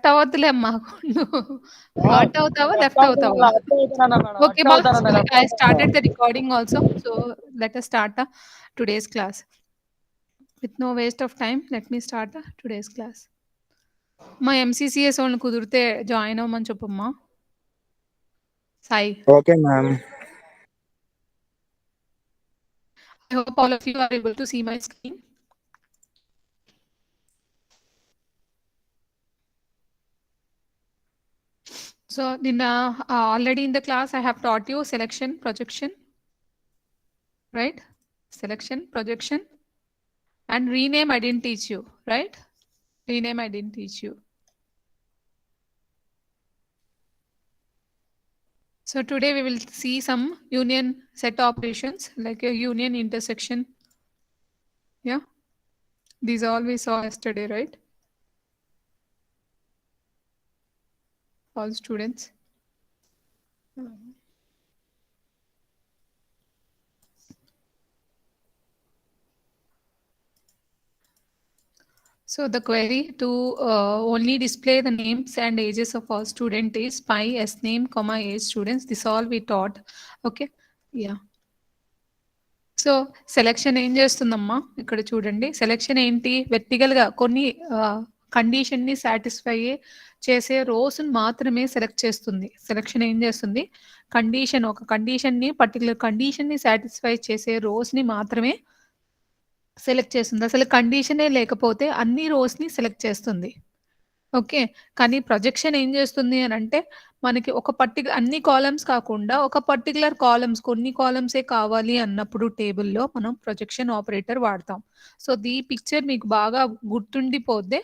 అవ్వద్దులే అమ్మా. నువ్వు హర్ట్ అవుతావా? లెఫ్ట్ అవుతావా? Okay, ma. So I started the recording also. So let us start today's class. With no waste of time, let me start today's class. మా MCCS వాళ్ళని కుదిరితే join అవ్వమని చెప్పమ్మా. Sai. Okay, ma'am. I hope all of you are able to see my screen. So already in the class I have taught you selection, projection, right? Selection, projection, and rename I didn't teach you, right? Rename I didn't teach you. So today we will see some union set operations like a union intersection. Yeah, these all we saw yesterday, right? All students. So the query to only display the names and ages of all student is pi s name comma age students. This all we taught. Okay. Yeah. So selection ఏం చేస్తుందమ్మా ఇక్కడ చూడండి. Selection ఏంటి? వెర్టికల్గా కొన్ని కండిషన్ని satisfy చేసే రోస్ని మాత్రమే select చేస్తుంది. Selection ఏం చేస్తుంది? ఒక కండిషన్ని పర్టికులర్ కండిషన్ని సాటిస్ఫై చేసే రోస్ని మాత్రమే సెలెక్ట్ చేస్తుంది. అసలు కండిషనే లేకపోతే అన్ని రోస్ని సెలెక్ట్ చేస్తుంది. ఓకే. కానీ ప్రొజెక్షన్ ఏం చేస్తుంది అని అంటే మనకి ఒక అన్ని కాలమ్స్ కాకుండా ఒక పర్టికులర్ కాలమ్స్ కొన్ని కాలమ్సే కావాలి అన్నప్పుడు టేబుల్లో మనం ప్రొజెక్షన్ ఆపరేటర్ వాడతాం. సో ఈ పిక్చర్ మీకు బాగా గుర్తుండిపోతే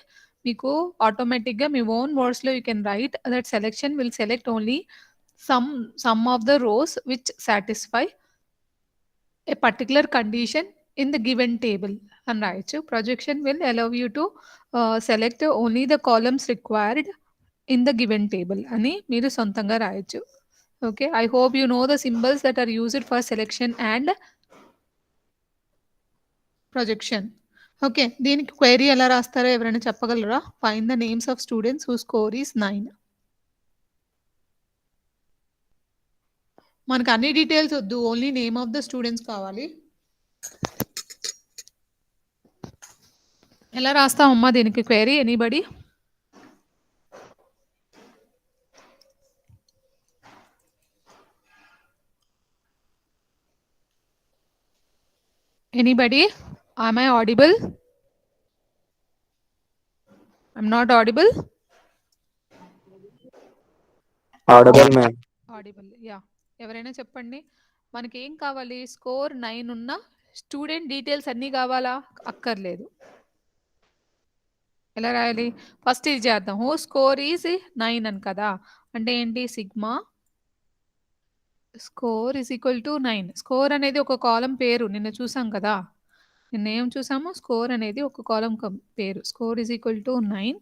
మీకు ఆటోమేటిక్గా మీ ఓన్ వర్డ్స్లో you can write that selection will select only some of the rows which satisfy a particular condition in the given table and right. So projection will allow you to select only the columns required in the given table ani మీరు సొంతంగా రాయొచ్చు. Okay, I hope you know the symbols that are used for selection and projection. Okay, దీనికి query ఎలా రాస్తారో ఎవరైనా చెప్పగలరా? Find the names of students whose score is 9. మనకు అన్ని details వద్దు, only name of the students కావాలి. ఎలా రాస్తామమ్మా దీనికి query? Anybody? Anybody? Am I audible? I'm not audible? Audible, ma'am. Audible, yeah. ఎవరైనా చెప్పండి. మనకి ఏం కావాలి? స్కోర్ 9 ఉన్న స్టూడెంట్ డీటెయిల్స్ అన్నీ కావాలా? అక్కర్లేదు. ఎలా రాయాలి? ఫస్ట్ ఇది చేద్దాం. హూ స్కోర్ ఈజ్ 9 అని కదా, అంటే ఏంటి? Sigma score is equal to 9. Score అనేది ఒక కాలం పేరు, నిన్న చూసాం కదా. నిన్న ఏం చూసాము? స్కోర్ అనేది ఒక కాలం పేరు. Score is equal to 9.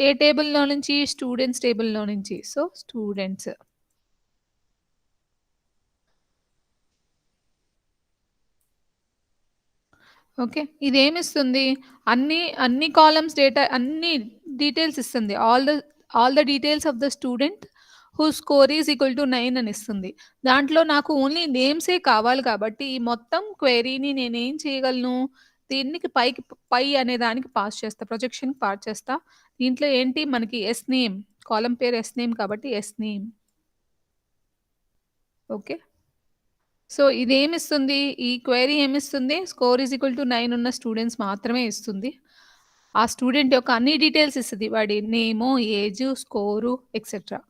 ఏ టేబుల్లో నుంచి? స్టూడెంట్స్ టేబుల్లో నుంచి. So students. ఓకే, ఇదేమిస్తుంది? అన్ని కాలమ్స్ డేటా, అన్ని డీటెయిల్స్ ఇస్తుంది. All the details of the student who score is equal to 9 అని ఇస్తుంది. దాంట్లో నాకు ఓన్లీ నేమ్సే కావాలి కాబట్టి ఈ మొత్తం క్వెరీని నేనేం చేయగలను? దీనికి పై అనే దానికి పాస్ చేస్తా, ప్రొజెక్షన్ పాస్ చేస్తా. దీంట్లో ఏంటి మనకి? ఎస్ నేమ్, కాలం పేరు ఎస్ నేమ్ కాబట్టి ఎస్ నేమ్. ఓకే, సో ఇదేమిస్తుంది? ఈ క్వెరీ ఏమిస్తుంది? స్కోర్ ఈజ్ ఈక్వల్ టు 9 ఉన్న స్టూడెంట్స్ మాత్రమే ఇస్తుంది. ఆ స్టూడెంట్ యొక్క అన్ని డీటెయిల్స్ ఇస్తుంది, వాడి నేము, ఏజ్, స్కోరు ఎక్సెట్రా.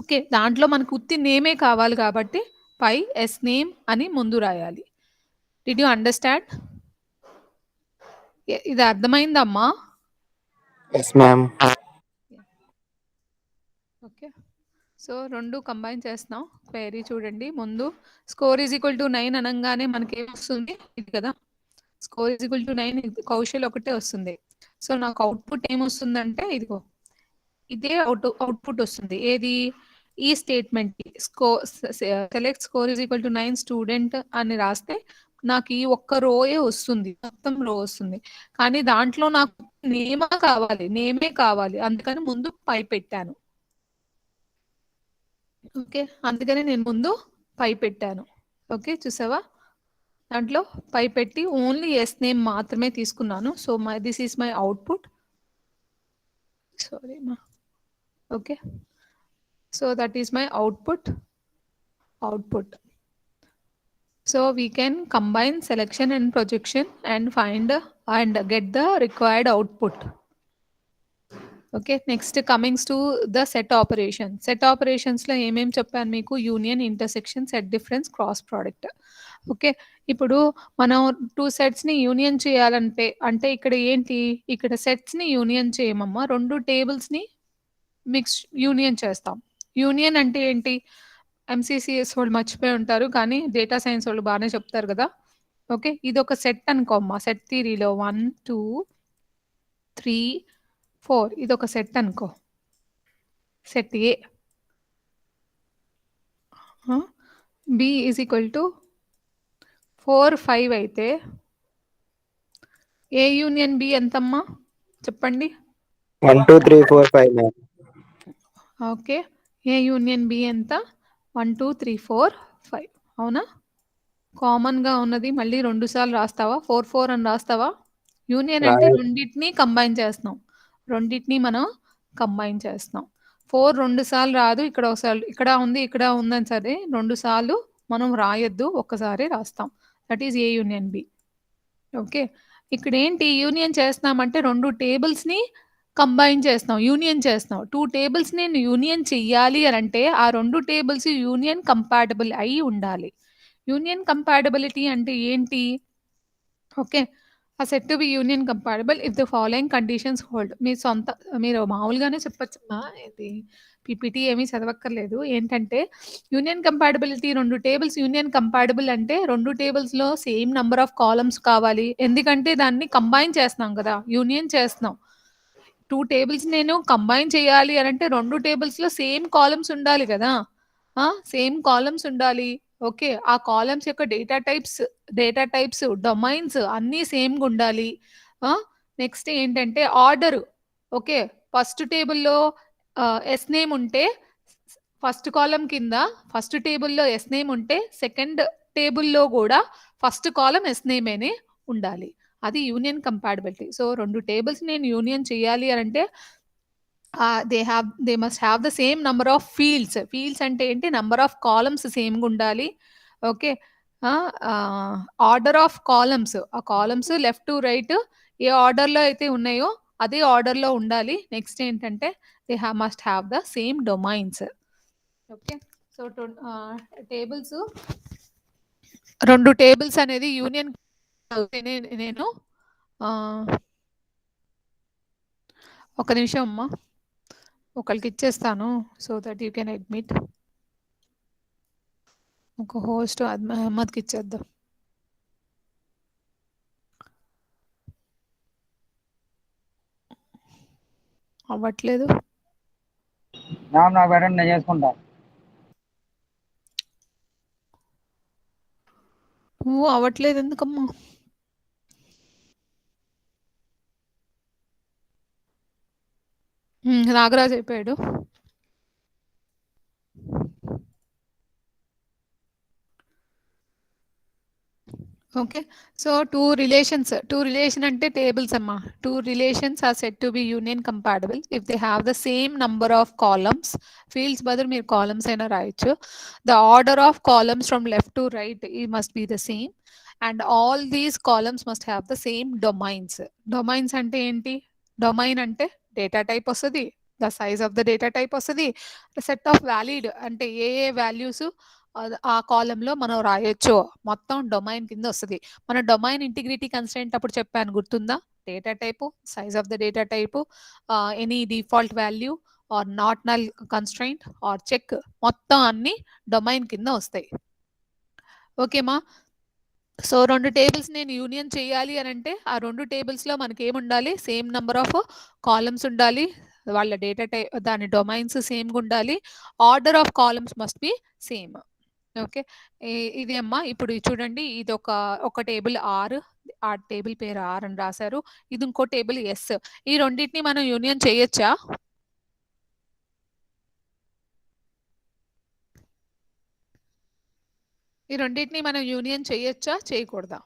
ఓకే, దాంట్లో మనకు ఉత్తి నేమే కావాలి కాబట్టి పై ఎస్ నేమ్ అని ముందు రాయాలి. Did you understand? ఇది అర్థమైందమ్మా? Yes, ma'am. ఓకే, సో రెండు కంబైన్ చేస్తున్నాం. క్వెరీ చూడండి. ముందు స్కోర్ ఈజ్ ఈక్వల్ టు 9 అనగానే మనకి ఏమొస్తుంది? ఇది కదా, score is equal to 9. Kaushal ఒకటే వస్తుంది. సో నాకు అవుట్పుట్ ఏమొస్తుందంటే ఇదిగో ఇదే అవుట్పుట్ వస్తుంది. ఏది? ఈ statement select score is equal to 9 student అని రాస్తే నాకు ఈ ఒక్క రోయే వస్తుంది, మొత్తం రో వస్తుంది. కానీ దాంట్లో నాకు నేమే కావాలి, అందుకని ముందు పై పెట్టాను. ఓకే, అందుకని నేను ముందు పై పెట్టాను. ఓకే, చూసావా? దాంట్లో పై పెట్టి ఓన్లీ ఎస్ నేమ్ మాత్రమే తీసుకున్నాను. So this is my output. Sorry మా. Okay, so that is my output. So we can combine selection and projection and find and get the required output. Okay, next coming to the set operation. Set operations లో ఏమేం చెప్పాను మీకు? Union, intersection, set difference, cross product. Okay, ఇప్పుడు మనం two sets ని union చేయాలంటే అంటే ఇక్కడ ఏంటి, ఇక్కడ సెట్స్ ని యూనియన్ చేయమమ్మా, రెండు టేబుల్స్ ని మిక్స్ యూనియన్ చేస్తాం. యూనియన్ అంటే ఏంటి? ఎంసీసీఎస్ వాళ్ళు మర్చిపోయి ఉంటారు, కానీ డేటా సైన్స్ వాళ్ళు బాగానే చెప్తారు కదా. ఓకే, ఇది ఒక సెట్ అనుకోమ్మా. సెట్ థియరీలో 1 2 3 4 ఇది ఒక సెట్ అనుకో. Set A B is equal to 4 5 అయితే ఏ యూనియన్ బి ఎంతమ్మా చెప్పండి? 1 2 3 4 5 మ్యామ్. ఓకే, ఏ యూనియన్ బి ఎంత? 1 2 3 4 5. అవునా? కామన్ గా ఉన్నది మళ్ళీ 2 సార్లు రాస్తావా? 4 4 అని రాస్తావా? యూనియన్ అంటే రాయ్. రెండింటిని కంబైన్ చేస్తున్నాం, రెండింటిని మనం కంబైన్ చేస్తున్నాం. 4 2 సార్లు రాదు, ఇక్కడ ఒకసారి ఇక్కడ ఉంది ఇక్కడ ఉందని సరే 2 సార్లు మనం రాయొద్దు, ఒక్కసారి రాస్తాం. That is A union B. Okay, ఇక్కడ ఏంటి యూనియన్ చేస్తున్నామంటే రెండు టేబుల్స్ ని కంబైన్ చేస్తున్నాం, యూనియన్ చేస్తున్నాం. టూ టేబుల్స్ ని యూనియన్ చెయ్యాలి అని అంటే ఆ రెండు టేబుల్స్ యూనియన్ కంపాటబుల్ అయి ఉండాలి. యూనియన్ కంపాటబిలిటీ అంటే ఏంటి? ఓకే, ఆ set to be union compatible if the following conditions hold. మీరు మామూలుగానే చెప్పొచ్చమ్మా, ఇది పీపీటీ ఏమీ చదవక్కర్లేదు. ఏంటంటే యూనియన్ కంపాటబిలిటీ, రెండు టేబుల్స్ యూనియన్ కంపాటబుల్ అంటే రెండు టేబుల్స్లో సేమ్ నెంబర్ ఆఫ్ కాలమ్స్ కావాలి. ఎందుకంటే దాన్ని కంబైన్ చేస్తున్నాం కదా, యూనియన్ చేస్తున్నాం. టూ టేబుల్స్ నేను కంబైన్ చేయాలి అని అంటే రెండు టేబుల్స్లో సేమ్ కాలమ్స్ ఉండాలి కదా, సేమ్ కాలమ్స్ ఉండాలి. ఓకే, ఆ కాలమ్స్ యొక్క డేటా టైప్స్ డొమైన్స్ అన్నీ సేమ్గా ఉండాలి. నెక్స్ట్ ఏంటంటే ఆర్డర్. ఓకే, ఫస్ట్ టేబుల్లో ఎస్ నేమ్ ఉంటే ఫస్ట్ కాలం కింద ఫస్ట్ టేబుల్లో ఎస్ నేమ్ ఉంటే సెకండ్ టేబుల్లో కూడా ఫస్ట్ కాలం ఎస్ నేమేనే ఉండాలి. అది యూనియన్ కంపాటబిలిటీ. సో రెండు టేబుల్స్ నేను యూనియన్ చేయాలి అని అంటే they must have the same number of fields అంటే ఏంటి? నంబర్ ఆఫ్ కాలమ్స్ సేమ్గా ఉండాలి. ఓకే, ఆర్డర్ ఆఫ్ కాలమ్స్, ఆ కాలమ్స్ లెఫ్ట్ టు రైట్ ఏ ఆర్డర్లో అయితే ఉన్నాయో అదే ఆర్డర్లో ఉండాలి. నెక్స్ట్ ఏంటంటే they must have the same domains. Okay, so tables, రెండు టేబుల్స్ అనేది యూనియన్. నేను ఒక నిమిషం అమ్మా, ఒకరికి ఇచ్చేస్తాను so that you can admit. ఒక హోస్ట్ అహ్మద్కి ఇచ్చేద్దాం. అవ్వట్లేదు. నాకు పెట్టండి, నేను చేసుకుంటా. అవ్వట్లేదు ఎందుకమ్మా? నాగరాజ్ అయిపోయాడు. ఓకే, సో టూ రిలేషన్ అంటే టేబుల్స్ అమ్మా. Two relations are set to be union compatible if they have the same number of columns. Fields బదులు మీరు కాలమ్స్ అయినా రాయొచ్చు. The order of columns from left to right ఈ must be the same and all these columns must have the same domains. Domains అంటే ఏంటి? Domain అంటే data type వస్తుంది, the size of the data type వస్తుంది, set of valid అంటే ఏ values ఆ కాలంలో మనం రాయొచ్చు, మొత్తం డొమైన్ కింద వస్తుంది. మన డొమైన్ ఇంటిగ్రిటీ కన్స్ట్రెంట్ అప్పుడు చెప్పాను, గుర్తుందా? Data type, size of the data type, any default value or not null constraint or check, మొత్తం అన్ని డొమైన్ కింద వస్తాయి. ఓకేమా? సో రెండు టేబుల్స్ నేను యూనియన్ చేయాలి అని అంటే ఆ రెండు టేబుల్స్లో మనకి ఏముండాలి? సేమ్ నెంబర్ ఆఫ్ కాలమ్స్ ఉండాలి, వాళ్ళ డేటా టైప్ దాని డొమైన్స్ సేమ్గా ఉండాలి, order of columns must be same. Okay. ఇది అమ్మా ఇప్పుడు చూడండి ఇది ఒక టేబుల్ ఆర్. ఆ టేబుల్ పేరు ఆర్ అని రాశారు. ఇది ఇంకో టేబుల్ ఎస్. ఈ రెండిటిని మనం యూనియన్ చేయొచ్చా? ఈ రెండిటిని మనం యూనియన్ చేయొచ్చా చేయకూడదా?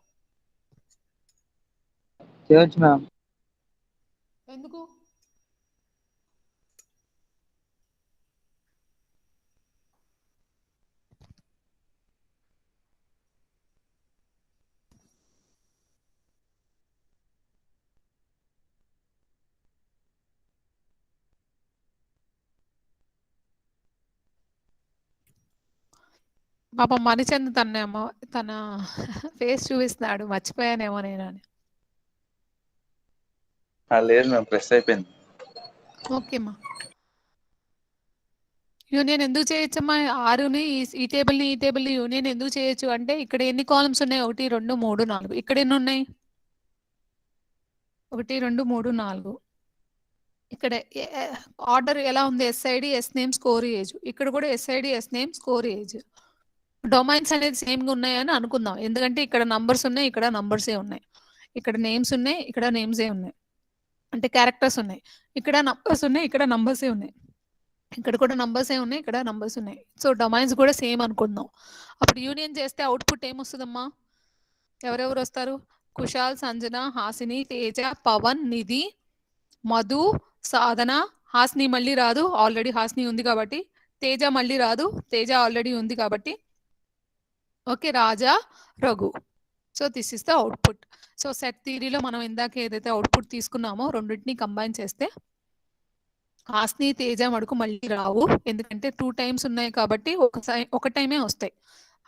చేయొచ్చు మ్యామ్. ఎందుకు? పాపం మణిచంద్ తన ఫేస్ చూపిస్తున్నాడు మర్చిపోయానేమో నేను అని. లేదు మ్యామ్, ప్రెస్ అయిపోయింది. ఓకే అమ్మా. యూనియన్ ఎందుకు చేయొచ్చమ్మా? ఆరుని ఈ టేబుల్ని ఈ టేబుల్ని యూనియన్ ఎందుకు చేయొచ్చు అంటే ఇక్కడ ఎన్ని కాలమ్స్ ఉన్నాయి? 1 2 3 4. ఇక్కడ ఎన్ని ఉన్నాయి? 1 2 3 4. ఇక్కడ ఆర్డర్ ఎలా ఉంది? SID S name score age. ఇక్కడ కూడా SID S name score age. Domains అనేది సేమ్గా ఉన్నాయని అనుకుందాం, ఎందుకంటే ఇక్కడ నంబర్స్ ఉన్నాయి, ఇక్కడ నంబర్సే ఉన్నాయి. ఇక్కడ నేమ్స్ ఉన్నాయి, ఇక్కడ నేమ్సే ఉన్నాయి, అంటే క్యారెక్టర్స్ ఉన్నాయి. ఇక్కడ నంబర్స్ ఉన్నాయి, ఇక్కడ నంబర్సే ఉన్నాయి. ఇక్కడ కూడా నంబర్సే ఉన్నాయి, ఇక్కడ నంబర్స్ ఉన్నాయి. సో డొమైన్స్ కూడా సేమ్ అనుకుందాం. అప్పుడు యూనియన్ చేస్తే అవుట్పుట్ ఏమొస్తుందమ్మా? ఎవరెవరు వస్తారు? కుశాల్, సంజన, హాసిని, తేజ, పవన్, నిధి, మధు, సాధన. హాసిని మళ్ళీ రాదు, ఆల్రెడీ హాసిని ఉంది కాబట్టి. తేజ మళ్ళీ రాదు, తేజ ఆల్రెడీ ఉంది కాబట్టి. Okay, Raja, Raghu. So this is the output. So set థియరీలో మనం ఇందాక ఏదైతే అవుట్పుట్ తీసుకున్నామో రెండింటిని కంబైన్ చేస్తే హాసిని, తేజ మడుకు మళ్ళీ రావు, ఎందుకంటే 2 టైమ్స్ ఉన్నాయి కాబట్టి ఒక టైమే వస్తాయి.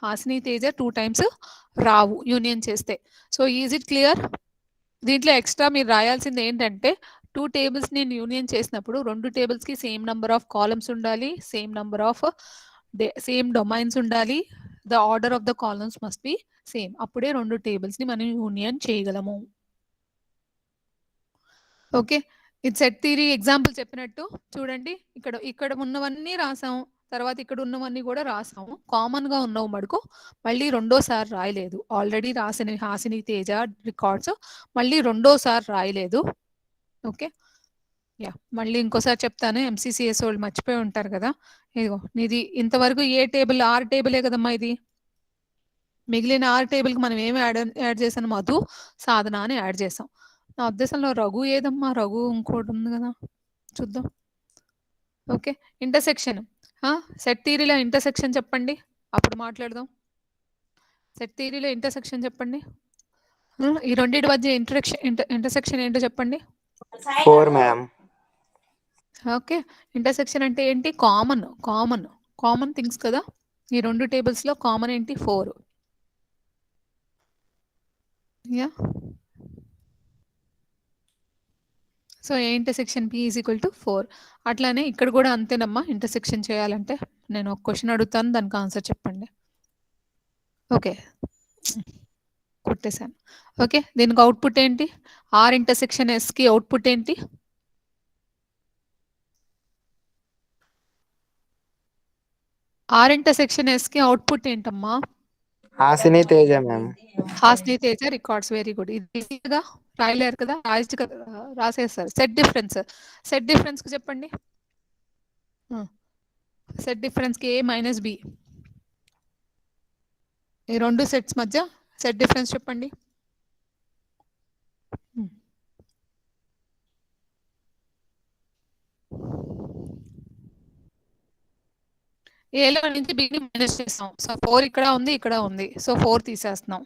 హాసిని, తేజ 2 టైమ్స్ రావు యూనియన్ చేస్తే. So is it clear? దీంట్లో ఎక్స్ట్రా మీరు రాయాల్సింది ఏంటంటే 2 టేబుల్స్ నేను యూనియన్ చేసినప్పుడు 2 టేబుల్స్ కి సేమ్ నెంబర్ ఆఫ్ కాలమ్స్ ఉండాలి, same number of same domains ఉండాలి. The order of the columns must be same. అప్పుడే 2 టేబుల్స్ ని మనం యూనియన్ చేయగలము. ఓకే, ఇది సెట్ థియరీ ఎగ్జాంపుల్ చెప్పినట్టు చూడండి. ఇక్కడ ఉన్నవన్నీ రాసాము, తర్వాత ఇక్కడ ఉన్నవన్నీ కూడా రాసాము. కామన్ గా ఉన్నవి మడుకు మళ్ళీ రెండోసారి రాయలేదు. ఆల్రెడీ రాసిన హాసిని, తేజ రికార్డ్స్ మళ్ళీ రెండోసారి రాయలేదు. ఓకే, యా మళ్ళీ ఇంకోసారి చెప్తాను. ఎంసీసీఎస్ వాళ్ళు మర్చిపోయి ఉంటారు కదా. ఇదిగో ఇది ఇంతవరకు ఏ టేబుల్? 6 టేబులే కదమ్మా ఇది. మిగిలిన 6 టేబుల్కి మనం ఏమి యాడ్ చేసాం? మధు, సాధన అని యాడ్ చేసాం. నా ఉద్దేశంలో రఘు ఏదమ్మా? రఘు ఇంకోటి ఉంది కదా, చూద్దాం. Okay, intersection. సెట్ థియరీలో ఇంటర్సెక్షన్ చెప్పండి, అప్పుడు మాట్లాడదాం. సెట్ థియరీలో ఇంటర్సెక్షన్ చెప్పండి. ఈ రెండింటి మధ్య ఇంటర్సెక్షన్ ఏంటో చెప్పండి. 4 మ్యామ్. ఓకే, ఇంటర్సెక్షన్ అంటే ఏంటి? కామన్ థింగ్స్ కదా. ఈ 2 టేబుల్స్ లో కామన్ ఏంటి? 4. Yeah, so A intersection P is equal to 4. అట్లానే ఇక్కడ కూడా అంతేనమ్మా. ఇంటర్సెక్షన్ చేయాలంటే నేను ఒక క్వశ్చన్ అడుగుతాను, దానికి ఆన్సర్ చెప్పండి. ఓకే, కొట్టేశాను. ఓకే, దీనికి అవుట్పుట్ ఏంటి? ఆర్ ఇంటర్సెక్షన్ ఎస్ కి అవుట్పుట్ ఏంటి? ఆర్ ఇంటర్సెక్షన్ ఎస్ కి అవుట్పుట్ ఏంటమ్మా? Hasini, Teja ma'am. Hasini, Teja records. Very good. ఇది ఈజీగా రాయలేరు కదా, రాసేస్తారు. సెట్ డిఫరెన్స్ కి చెప్పండి. సెట్ డిఫరెన్స్ కి ఏ మైనస్ బి. ఈ 2 సెట్స్ మధ్య సెట్ డిఫరెన్స్ చెప్పండి. ఏలో నుంచి బిని మైనస్ చేస్తాం. సో 4 ఇక్కడ ఉంది, ఇక్కడ ఉంది. సో 4 తీసేస్తున్నాం.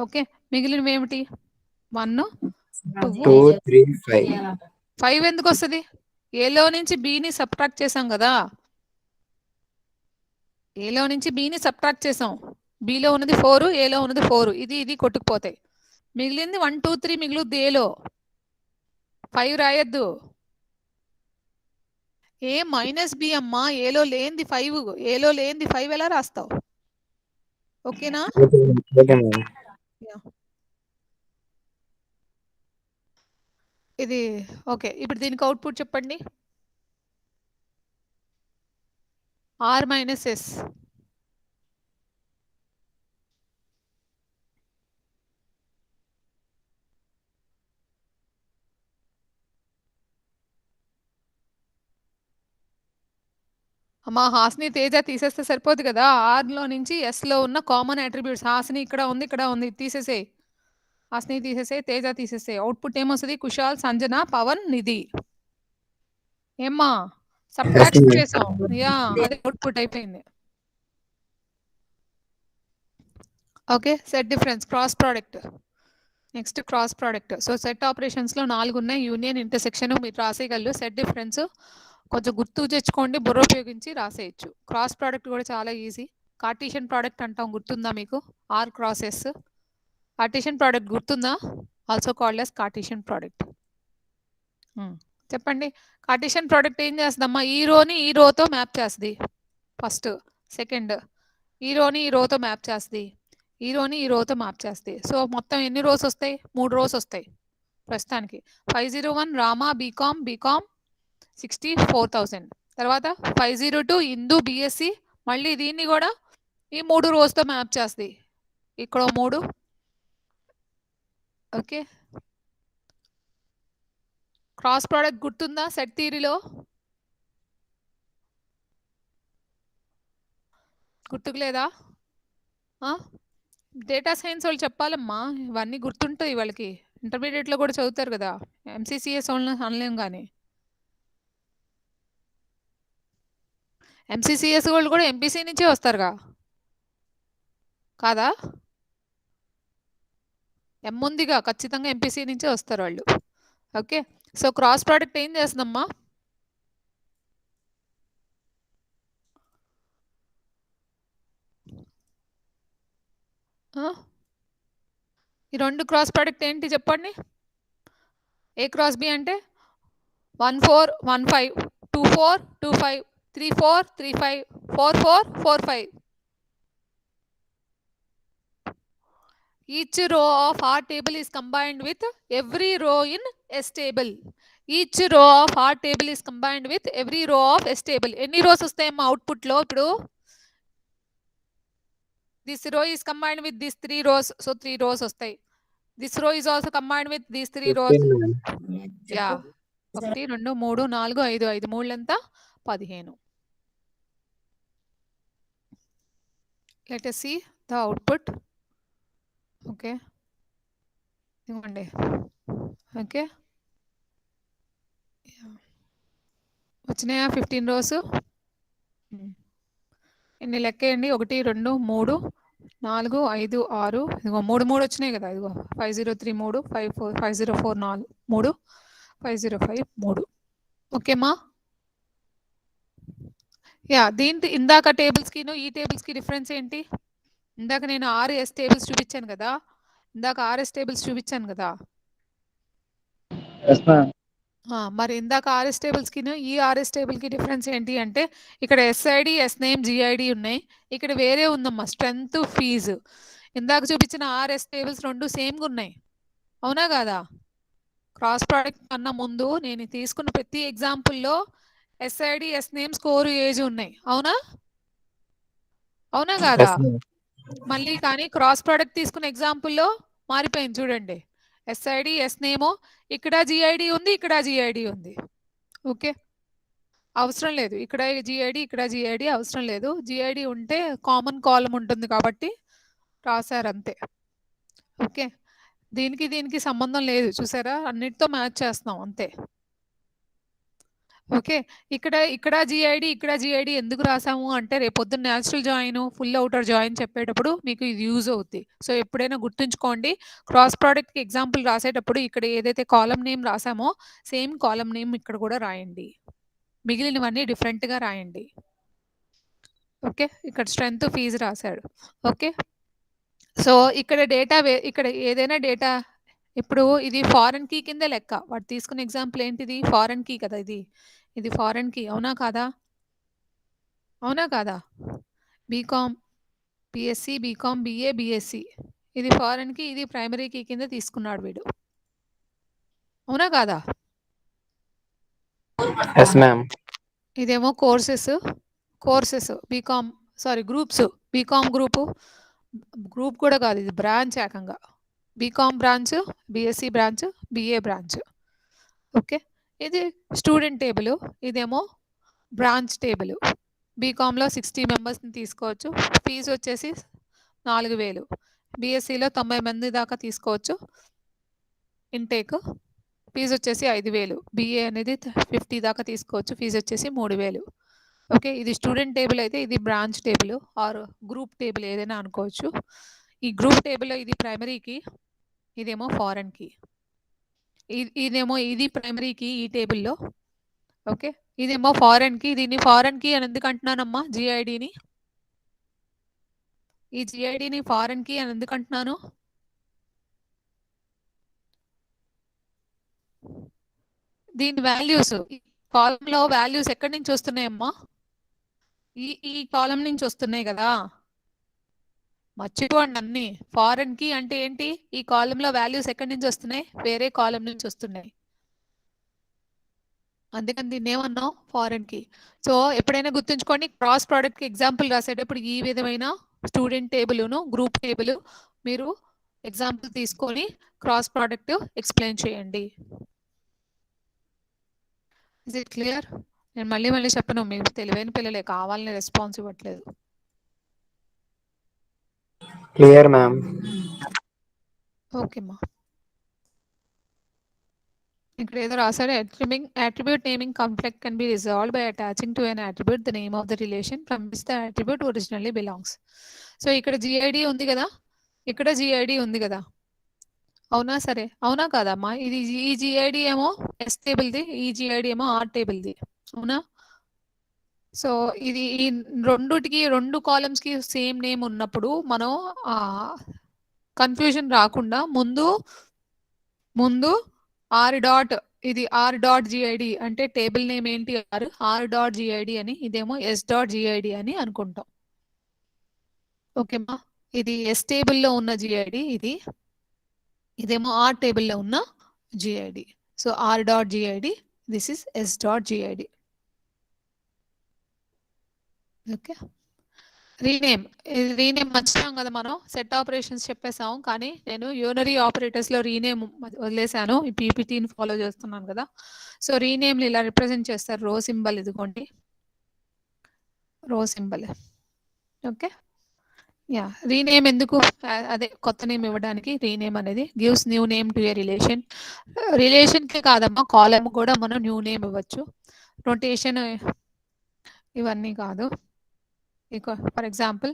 ఓకే, మిగిలినవి ఏమిటి? 1 2 2 3 5. 5 ఎందుకు వస్తుంది? ఏలో నుంచి బిని సబ్ట్రాక్ట్ చేసాం కదా. ఏలో నుంచి బిని సబ్ట్రాక్ట్ చేసాం. బిలో ఉన్నది 4, ఏలో ఉన్నది 4. ఇది కొట్టుకుపోతాయి. మిగిలింది 1 2 3 మిగులుద్ది ఏలో. 5 రాయొద్దు. ఏ మైనస్ బి అమ్మా. ఏలో లేనిది 5 ఎలా రాస్తావు? ఓకేనా? Okay ma'am. ఇది ఓకే. ఇప్పుడు దీనికి అవుట్పుట్ చెప్పండి. R minus S. అమ్మా హాసిని తేజ తీసేస్తే సరిపోదు కదా. ఆర్లో నుంచి ఎస్లో ఉన్న కామన్ అట్రిబ్యూట్స్. హాసిని ఇక్కడ ఉంది, ఇక్కడ ఉంది, తీసేసే. హాసిని తీసేసే, తేజ తీసేసే. అవుట్పుట్ ఏమొస్తుంది? కుశాల్, సంజన, పవన్, నిధి. ఏమ్మా సబ్ట్రాక్షన్ ma'am. చేసాం. యా, అది అవుట్పుట్ అయిపోయింది. Okay, set difference, cross product. Next cross product. So set ఆపరేషన్స్లో 4 ఉన్నాయి. యూనియన్, ఇంటర్సెక్షన్ మీరు రాసేయగలరు. సెట్ డిఫరెన్స్ కొంచెం గుర్తు తెచ్చుకోండి, బుర్ర ఉపయోగించి రాసేయచ్చు. క్రాస్ ప్రోడక్ట్ కూడా చాలా ఈజీ. కార్టీషియన్ ప్రోడక్ట్ అంటాం, గుర్తుందా మీకు? R cross S. Cartesian product గుర్తుందా? Also called S Cartesian product. చెప్పండి. కార్టీషియన్ ప్రోడక్ట్ ఏం చేస్తుందమ్మా? ఈ రోని ఈ రోతో మ్యాప్ చేస్తుంది ఫస్ట్. సెకండ్, ఈ రోని ఈ రోతో మ్యాప్ చేస్తుంది. ఈ రోని ఈ రోతో మ్యాప్ చేస్తుంది. సో మొత్తం ఎన్ని రోస్ వస్తాయి? 3 రోస్ వస్తాయి ప్రస్తుతానికి. 501 రామా బీకామ్ 64,000. తర్వాత 502 ఇందు బిఎస్సి. మళ్ళీ దీన్ని కూడా ఈ 3 రోస్తో మ్యాప్ చేస్తుంది. ఇక్కడ 3. ఓకే, క్రాస్ ప్రోడక్ట్ గుర్తుందా సెట్ థియరీలో? గుర్తుకులేదా? డేటా సైన్స్ వాళ్ళు చెప్పాలమ్మా, ఇవన్నీ గుర్తుంటాయి వాళ్ళకి. ఇంటర్మీడియట్లో కూడా చదువుతారు కదా. ఎంసీసీఎస్ వాళ్ళని అనలేం కానీ. ఎంసీసీఎస్ వాళ్ళు కూడా ఎంపీసీ నుంచే వస్తారుగా కాదా? ఎం ఉందిగా, ఖచ్చితంగా ఎంపీసీ నుంచే వస్తారు వాళ్ళు. ఓకే, సో క్రాస్ ప్రోడక్ట్ ఏం చేస్తుందమ్మా? ఈ 2 క్రాస్ ప్రోడక్ట్ ఏంటి చెప్పండి? ఏ క్రాస్ బి అంటే 14 15 24 25 34 35 44 45. Each row of R table is combined with every row in S table. Each row of R table is combined with every row of S table. ఎన్ని rose వస్తాయమ్మా output లో? ఇప్పుడు this row is combined with these 3 rows, so 3 rows వస్తాయి. This row is also combined with these 3 rows. 15, ma'am. Yeah, 1 2 3 4 5 5 3 ఎంత? 15. Let us see the output. Okay, ఇవ్వండి. Okay, వచ్చినాయా 15 rose? ఎన్ని లెక్కేయండి? 1 2 3 4 5 6. ఇదిగో 3 3 వచ్చినాయి కదా. ఇదిగో 503 3 54 504 4 3 505 3. ఓకేమా? యా, దీంతో ఇందాక టేబుల్స్కి ఈ టేబుల్స్కి డిఫరెన్స్ ఏంటి? ఇందాక నేను ఆర్ఎస్ టేబుల్స్ చూపించాను కదా. మరి ఇందాక ఆర్ఎస్ టేబుల్స్కి ఈ ఆర్ఎస్ టేబుల్కి డిఫరెన్స్ ఏంటి అంటే, ఇక్కడ ఎస్ఐడి, ఎస్ నేమ్, జిఐడి ఉన్నాయి. ఇక్కడ వేరే ఉందమ్మా, స్ట్రెంత్, ఫీజు. ఇందాక చూపించిన ఆర్ఎస్ టేబుల్స్ 2 సేమ్గా ఉన్నాయి, అవునా కాదా? క్రాస్ ప్రోడక్ట్ కన్నా ముందు నేను తీసుకున్న ప్రతి ఎగ్జాంపుల్లో SID, S name, score, age ఉన్నాయి, అవునా కాదా? మళ్ళీ కానీ క్రాస్ ప్రోడక్ట్ తీసుకున్న ఎగ్జాంపుల్లో మారిపోయింది చూడండి. ఎస్ఐడి, ఎస్ నేమో, ఇక్కడ జిఐడి ఉంది, ఇక్కడ జిఐడి ఉంది. ఓకే, అవసరం లేదు ఇక్కడ జిఐడి, ఇక్కడ జిఐడి అవసరం లేదు. జిఐడి ఉంటే కామన్ కాలం ఉంటుంది కాబట్టి రాశారు అంతే. ఓకే, దీనికి సంబంధం లేదు, చూసారా? అన్నిటితో మ్యాచ్ చేస్తున్నాం అంతే. ఓకే, ఇక్కడ జిఐడి, ఇక్కడ జిఐడి ఎందుకు రాసాము అంటే, రేపొద్దున్న natural join, full outer join చెప్పేటప్పుడు మీకు ఇది యూజ్ అవుద్ది. సో ఎప్పుడైనా గుర్తుంచుకోండి, క్రాస్ ప్రోడక్ట్కి ఎగ్జాంపుల్ రాసేటప్పుడు ఇక్కడ ఏదైతే కాలం నేమ్ రాసామో సేమ్ కాలం నేమ్ ఇక్కడ కూడా రాయండి. మిగిలినవన్నీ డిఫరెంట్గా రాయండి. ఓకే, ఇక్కడ స్ట్రెంత్, ఫీజు రాశాడు. ఓకే, సో ఇక్కడ డేటా ఇక్కడ ఏదైనా డేటా, ఇప్పుడు ఇది ఫారెన్ కీ కింద లెక్క. వాడు తీసుకున్న ఎగ్జాంపుల్ ఏంటిది? ఫారెన్ కీ కదా. ఇది ఫారెన్ కీ, అవునా కాదా? BCom, BSc, BCom, BA, BSc, ఇది ఫారెన్ కీ, ఇది ప్రైమరీ కీ కింద తీసుకున్నాడు వీడు, అవునా కాదా? Yes ma'am. ఇదేమో courses BCom, sorry groups. BCom group కూడా కాదు, ఇది బ్రాంచ్ ఏకంగా. BCom branch, BSc branch, BA branch. Okay, ఇది స్టూడెంట్ టేబుల్, ఇదేమో బ్రాంచ్ టేబుల్. బీకామ్లో 60 మెంబర్స్ని తీసుకోవచ్చు. ఫీజు వచ్చేసి 4000. బీఎస్సీలో 90 మంది దాకా తీసుకోవచ్చు ఇంటేక్. ఫీజు వచ్చేసి 5000. బీఏ అనేది 50 దాకా తీసుకోవచ్చు. ఫీజు వచ్చేసి 3000. ఓకే, ఇది స్టూడెంట్ టేబుల్ అయితే ఇది branch table or group table ఏదైనా అనుకోవచ్చు. ఈ గ్రూప్ టేబుల్లో ఇది ప్రైమరీకి, ఇదేమో ఫారెన్కి. ఇదేమో ఇది ప్రైమరీకి ఈ టేబుల్లో. ఓకే, ఇదేమో ఫారెన్కి. దీన్ని ఫారెన్కి అని ఎందుకు అంటున్నానమ్మా? జిఐడిని, ఈ జిఐడిని ఫారెన్కి అని ఎందుకు అంటున్నాను? దీని వాల్యూస్, కాలంలో వాల్యూస్ ఎక్కడి నుంచి వస్తున్నాయమ్మా? ఈ కాలం నుంచి వస్తున్నాయి కదా, మర్చిపోండి అన్ని. ఫారెన్ కి అంటే ఏంటి? ఈ కాలంలో వాల్యూస్ ఎక్కడి నుంచి వస్తున్నాయి? వేరే కాలం నుంచి వస్తున్నాయి. అందుకని దీన్ని ఏమన్నాం? ఫారెన్ కి. సో ఎప్పుడైనా గుర్తుంచుకోండి, క్రాస్ ప్రోడక్ట్ కి ఎగ్జాంపుల్ రాసేటప్పుడు ఈ విధమైన స్టూడెంట్ టేబుల్ను గ్రూప్ టేబుల్ మీరు ఎగ్జాంపుల్ తీసుకొని క్రాస్ ప్రోడక్ట్ ఎక్స్ప్లెయిన్ చేయండి. Is it clear? నేను మళ్ళీ చెప్పను, మీరు తెలివైన పిల్లలే, కావాలని రెస్పాన్స్ ఇవ్వట్లేదు. Clear ma'am. ఓకే మా, ఇక్కడ ఏదో రాశాడు. attribute naming conflict can be resolved by attaching to an attribute the name of the relation from which the attribute originally belongs. So ఇక్కడ జిఐడి ఉంది కదా, ఇక్కడ జిఐడి ఉంది కదా, అవునా? సరే, అవునా కాదమ్మా? ఇది ఈ జిఐడి ఏమో ఎస్ టేబుల్ది, ఈ జిఐడి ఏమో ఆర్ టేబుల్ది, అవునా? సో ఇది ఈ రెండుటికి, రెండు కాలమ్స్కి సేమ్ నేమ్ ఉన్నప్పుడు మనం కన్ఫ్యూజన్ రాకుండా ముందు ఆర్ డాట్, ఇది ఆర్ డాట్ జిఐడి అంటే టేబుల్ నేమ్ ఏంటి? ఆర్ డాట్ జిఐడి అని, ఇదేమో ఎస్ డాట్ జిఐడి అని అనుకుంటాం. ఓకేమ్మా, ఇది ఎస్ టేబుల్లో ఉన్న జిఐడి, ఇదేమో ఆర్ టేబుల్లో ఉన్న GID. So are dot GID, this is yes dot GID. Okay, rename మర్చిపోయాం కదా మనం, సెట్ ఆపరేషన్స్ చెప్పేసాం, కానీ నేను యూనరీ ఆపరేటర్స్లో రీనేమ్ వదిలేసాను. ఈ పీపీటీని ఫాలో చేస్తున్నాను కదా. సో రీనేమ్లు ఇలా రిప్రజెంట్ చేస్తారు. రో సింబల్ ఇదిగోండి, రో సింబల్. ఓకే, యా, రీనేమ్ ఎందుకు? అదే కొత్త నేమ్ ఇవ్వడానికి రీనేమ్ అనేది gives new name to a relation. రిలేషన్కే కాదమ్మా, కాలమ్ కూడా మనం న్యూ నేమ్ ఇవ్వచ్చు. నోటేషన్ ఇవన్నీ కాదు. ఫర్ ఎగ్జాంపుల్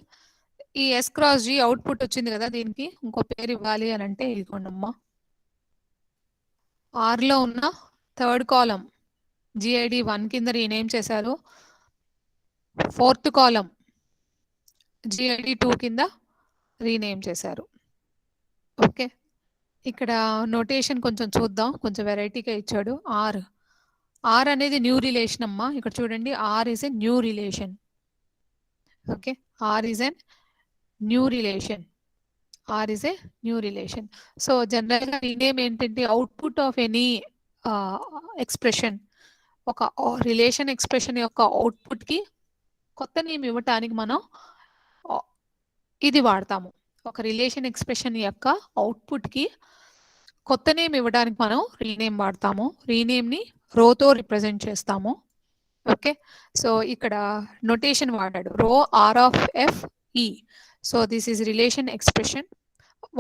ఈ ఎస్ క్రాస్ జీ అవుట్పుట్ వచ్చింది కదా, దీనికి ఇంకో పేరు ఇవ్వాలి అని అంటే ఇదిగోండమ్మా, ఆర్లో ఉన్న థర్డ్ కాలం జిఐడి 1 కింద రీనేమ్ చేశారు. ఫోర్త్ కాలం జిఐడి 2 కింద రీనేమ్ చేశారు. ఓకే, ఇక్కడ నోటేషన్ కొంచెం చూద్దాం, కొంచెం వెరైటీగా ఇచ్చాడు. ఆర్ అనేది న్యూ రిలేషన్ అమ్మా. ఇక్కడ చూడండి, R is a new relation. Okay, R is an new relation. R is a new relation. So జనరల్గా రీనేమ్ ఏంటంటే అవుట్పుట్ ఆఫ్ ఎనీ ఎక్స్ప్రెషన్, ఒక రిలేషన్ ఎక్స్ప్రెషన్ యొక్క అవుట్పుట్కి కొత్త నేమ్ ఇవ్వటానికి మనం ఇది వాడతాము. ఒక రిలేషన్ ఎక్స్ప్రెషన్ యొక్క అవుట్పుట్కి కొత్త నేమ్ ఇవ్వడానికి మనం రీనేమ్ వాడతాము. రీనేమ్ని రోతో రిప్రజెంట్ చేస్తాము. ఓకే, సో ఇక్కడ నొటేషన్ వాడాడు, రో ఆర్ ఆఫ్ ఎఫ్ ఈ. So this is relation expression.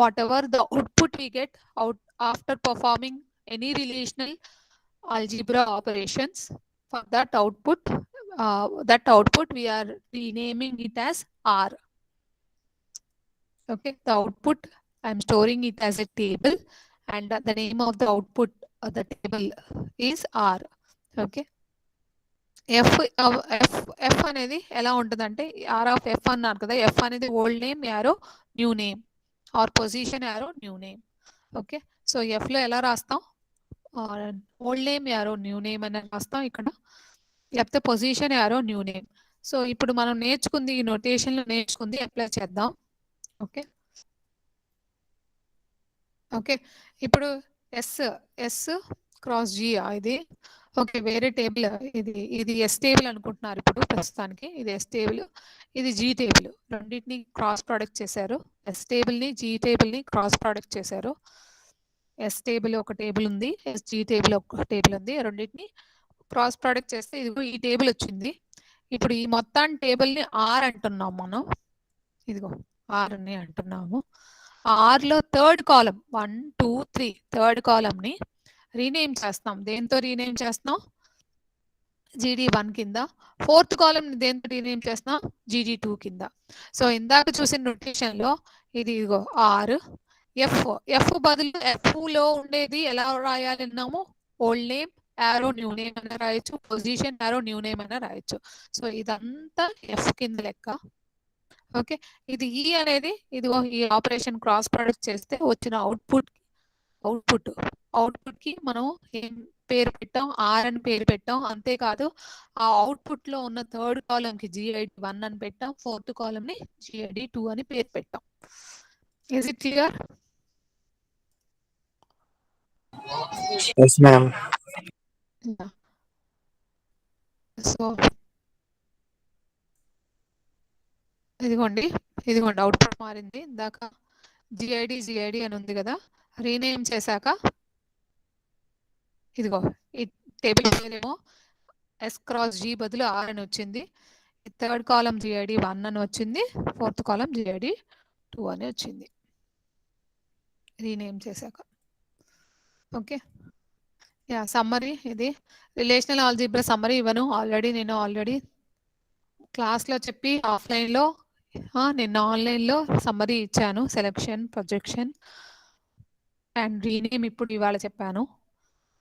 Whatever the output we get out after performing any relational algebra operations, for that output we are renaming it as R. Okay, the output I am storing it as a table, and the name of the output of the table is R. Okay. F అనేది ఎలా ఉంటుందంటే, are of F అన్నారు కదా, F అనేది old name arrow new name or position arrow new name. Okay, so ఎఫ్లో ఎలా రాస్తాం? Old name arrow new name అని రాస్తాం ఇక్కడ, లేకపోతే position arrow new name. So ఇప్పుడు మనం నేర్చుకుంది, ఈ నోటేషన్లో నేర్చుకుంది అప్లై చేద్దాం. ఓకే, ఇప్పుడు ఎస్ క్రాస్ జీ ఇది. ఓకే, వేరే టేబుల్, ఇది ఎస్ టేబుల్ అనుకుంటున్నారు ఇప్పుడు ప్రస్తుతానికి. ఇది ఎస్ టేబుల్, ఇది జీ టేబుల్. రెండింటిని క్రాస్ ప్రోడక్ట్ చేశారు. ఎస్ టేబుల్ని జీ టేబుల్ని క్రాస్ ప్రోడక్ట్ చేశారు. ఎస్ టేబుల్ ఒక టేబుల్ ఉంది, ఎస్ జీ టేబుల్ ఒక టేబుల్ ఉంది. రెండింటిని క్రాస్ ప్రోడక్ట్ చేస్తే ఇదిగో ఈ టేబుల్ వచ్చింది. ఇప్పుడు ఈ మొత్తం టేబుల్ని ఆర్ అంటున్నాం మనం. ఇదిగో ఆర్ అని అంటున్నాము. ఆర్లో థర్డ్ కాలం 1 2 3 థర్డ్ కాలంని రీనేమ్ చేస్తాం. దేంతో రీనేమ్ చేస్తాం? GD1 కింద. ఫోర్త్ కాలం దేంతో రీనేమ్ చేస్తాం? GD2 కింద. సో ఇందాక చూసిన నొటేషన్లో ఇది ఇదిగో ఆర్ ఎఫ్ బదులు ఎఫ్లో ఉండేది ఎలా రాయాలన్నాము? Old name arrow new name అని రాయొచ్చు, పొజిషన్ యారో న్యూ నేమ్ అని రాయొచ్చు. సో ఇదంతా ఎఫ్ కింద లెక్క. ఓకే, ఇది ఈ అనేది ఇదిగో ఈ ఆపరేషన్ క్రాస్ ప్రొడక్ట్ చేస్తే వచ్చిన అవుట్పుట్ కి మనం ఏం పేరు పెట్టాం? ఆర్ అని పేరు పెట్టాం. అంతేకాదు ఆ అవుట్పుట్ లో ఉన్న థర్డ్ కాలం కి GID1 అని పెట్టాం, ఫోర్త్ కాలం ని GID2 అని పేరు పెట్టాం. Is it clear? Yes, ma'am. So ఇదిగోండి అవుట్పుట్ మారింది. ఇందాక జిఐడి అని ఉంది కదా, రీనేమ్ చేశాక ఇదిగో ఈ టేబుల్ ఏమో ఎస్ క్రాస్ జీ బదులు ఆర్ అని వచ్చింది. థర్డ్ కాలం GID1 అని వచ్చింది, ఫోర్త్ కాలం GID2 అని వచ్చింది రీనేమ్ చేశాక. ఓకే, యా సమ్మరీ ఇది రిలేషనల్ ఆల్జీబ్రా సమ్మరీ ఇవ్వను. నేను క్లాస్లో చెప్పి ఆఫ్లైన్లో నిన్న ఆన్లైన్లో సమ్మరీ ఇచ్చాను. సెలెక్షన్, ప్రొజెక్షన్ అండ్ రీనేమ్ ఇప్పుడు ఇవాళ చెప్పాను.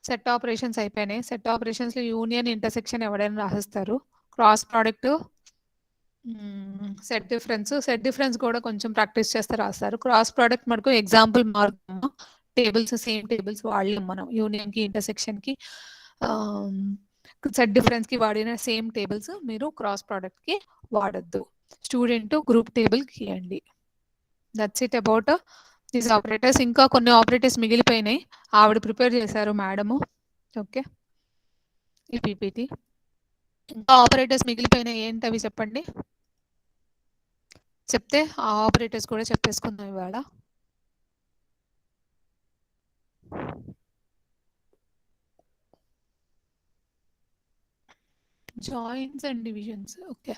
సెట్ ఆపరేషన్స్ అయిపోయినాయి. సెట్ ఆపరేషన్స్లో యూనియన్, ఇంటర్సెక్షన్ ఎవరైనా రాసిస్తారు. క్రాస్ ప్రోడక్ట్, సెట్ డిఫరెన్స్ కూడా కొంచెం ప్రాక్టీస్ చేస్తే రాస్తారు. క్రాస్ ప్రోడక్ట్ మనకు example mark tables, same tables వాడలేం మనం. యూనియన్కి, ఇంటర్సెక్షన్కి, సెట్ డిఫరెన్స్కి వాడిన సేమ్ టేబుల్స్ మీరు క్రాస్ ప్రోడక్ట్కి వాడద్దు. స్టూడెంట్ గ్రూప్ టేబుల్ గీయండి. That's it about these operators. ఇంకా కొన్ని ఆపరేటర్స్ మిగిలిపోయినాయి, ఆవిడ ప్రిపేర్ చేశారు మేడము. ఓకే, ఈ పీపీటీ. ఇంకా ఆపరేటర్స్ మిగిలిపోయినాయి ఏంటవి చెప్పండి. చెప్తే ఆ ఆపరేటర్స్ కూడా చెప్పేసుకుందాం ఇవాళ. Joins and divisions. ఓకే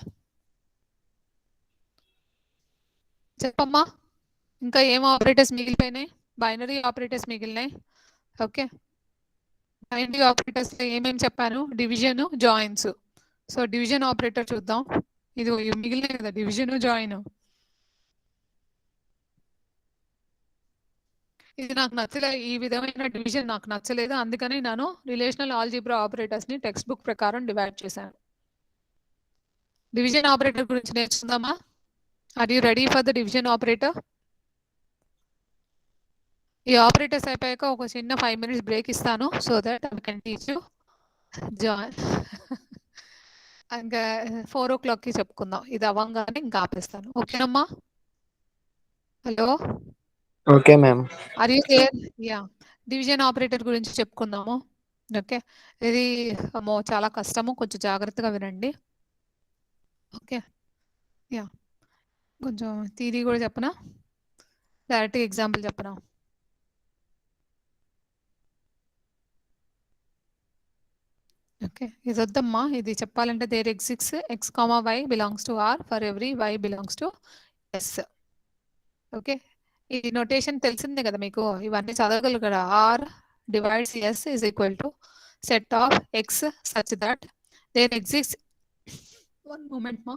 చెప్పమ్మా, ఇంకా ఏం ఆపరేటర్స్ మిగిలిపోయినాయి? బైనరీ ఆపరేటర్స్ మిగిలినాయి. ఓకే, బైనరీ ఆపరేటర్స్లో ఏమేమి చెప్పాను? Division, joins. So division operator చూద్దాం. ఇది మిగిలినాయి కదా, డివిజన్, జాయిన్. ఇది నాకు నచ్చలేదు, ఈ విధమైన డివిజన్ నాకు నచ్చలేదు. అందుకని నేను రిలేషనల్ ఆల్జీబ్రా ఆపరేటర్స్ని టెక్స్ట్ బుక్ ప్రకారం డివైడ్ చేశాను. డివిజన్ ఆపరేటర్ గురించి నేర్చుకుందామా? Are you ready for the division operator? ఈ ఆపరేటర్స్ అయిపోయాక ఒక చిన్న 5 minutes బ్రేక్ ఇస్తాను, so that I can teach you join. ఇంకా 4 o'clockకి చెప్పుకుందాం. ఇది అవ్వగానే ఇంకా ఆపేస్తాను. ఓకేనమ్మా? Hello, Okay, ma'am. Are you clear? Yeah, division operator గురించి చెప్పుకుందాము. ఓకే, ఇది అమ్మో చాలా కష్టము, కొంచెం జాగ్రత్తగా వినండి. ఓకే, యా, కొంచెం థియరీ కూడా చెప్పనా, డైరెక్ట్ ఎగ్జాంపుల్ చెప్పనా? ఓకే, ఇది వద్దమ్మా. ఇది చెప్పాలంటే there exists x, y belongs to R for every y belongs to S. Okay, ఈ నోటేషన్ తెలిసిందే కదా మీకు, ఇవన్నీ చదవగలరు కదా. R divides S is equal to set of x such that there exists, one moment ma,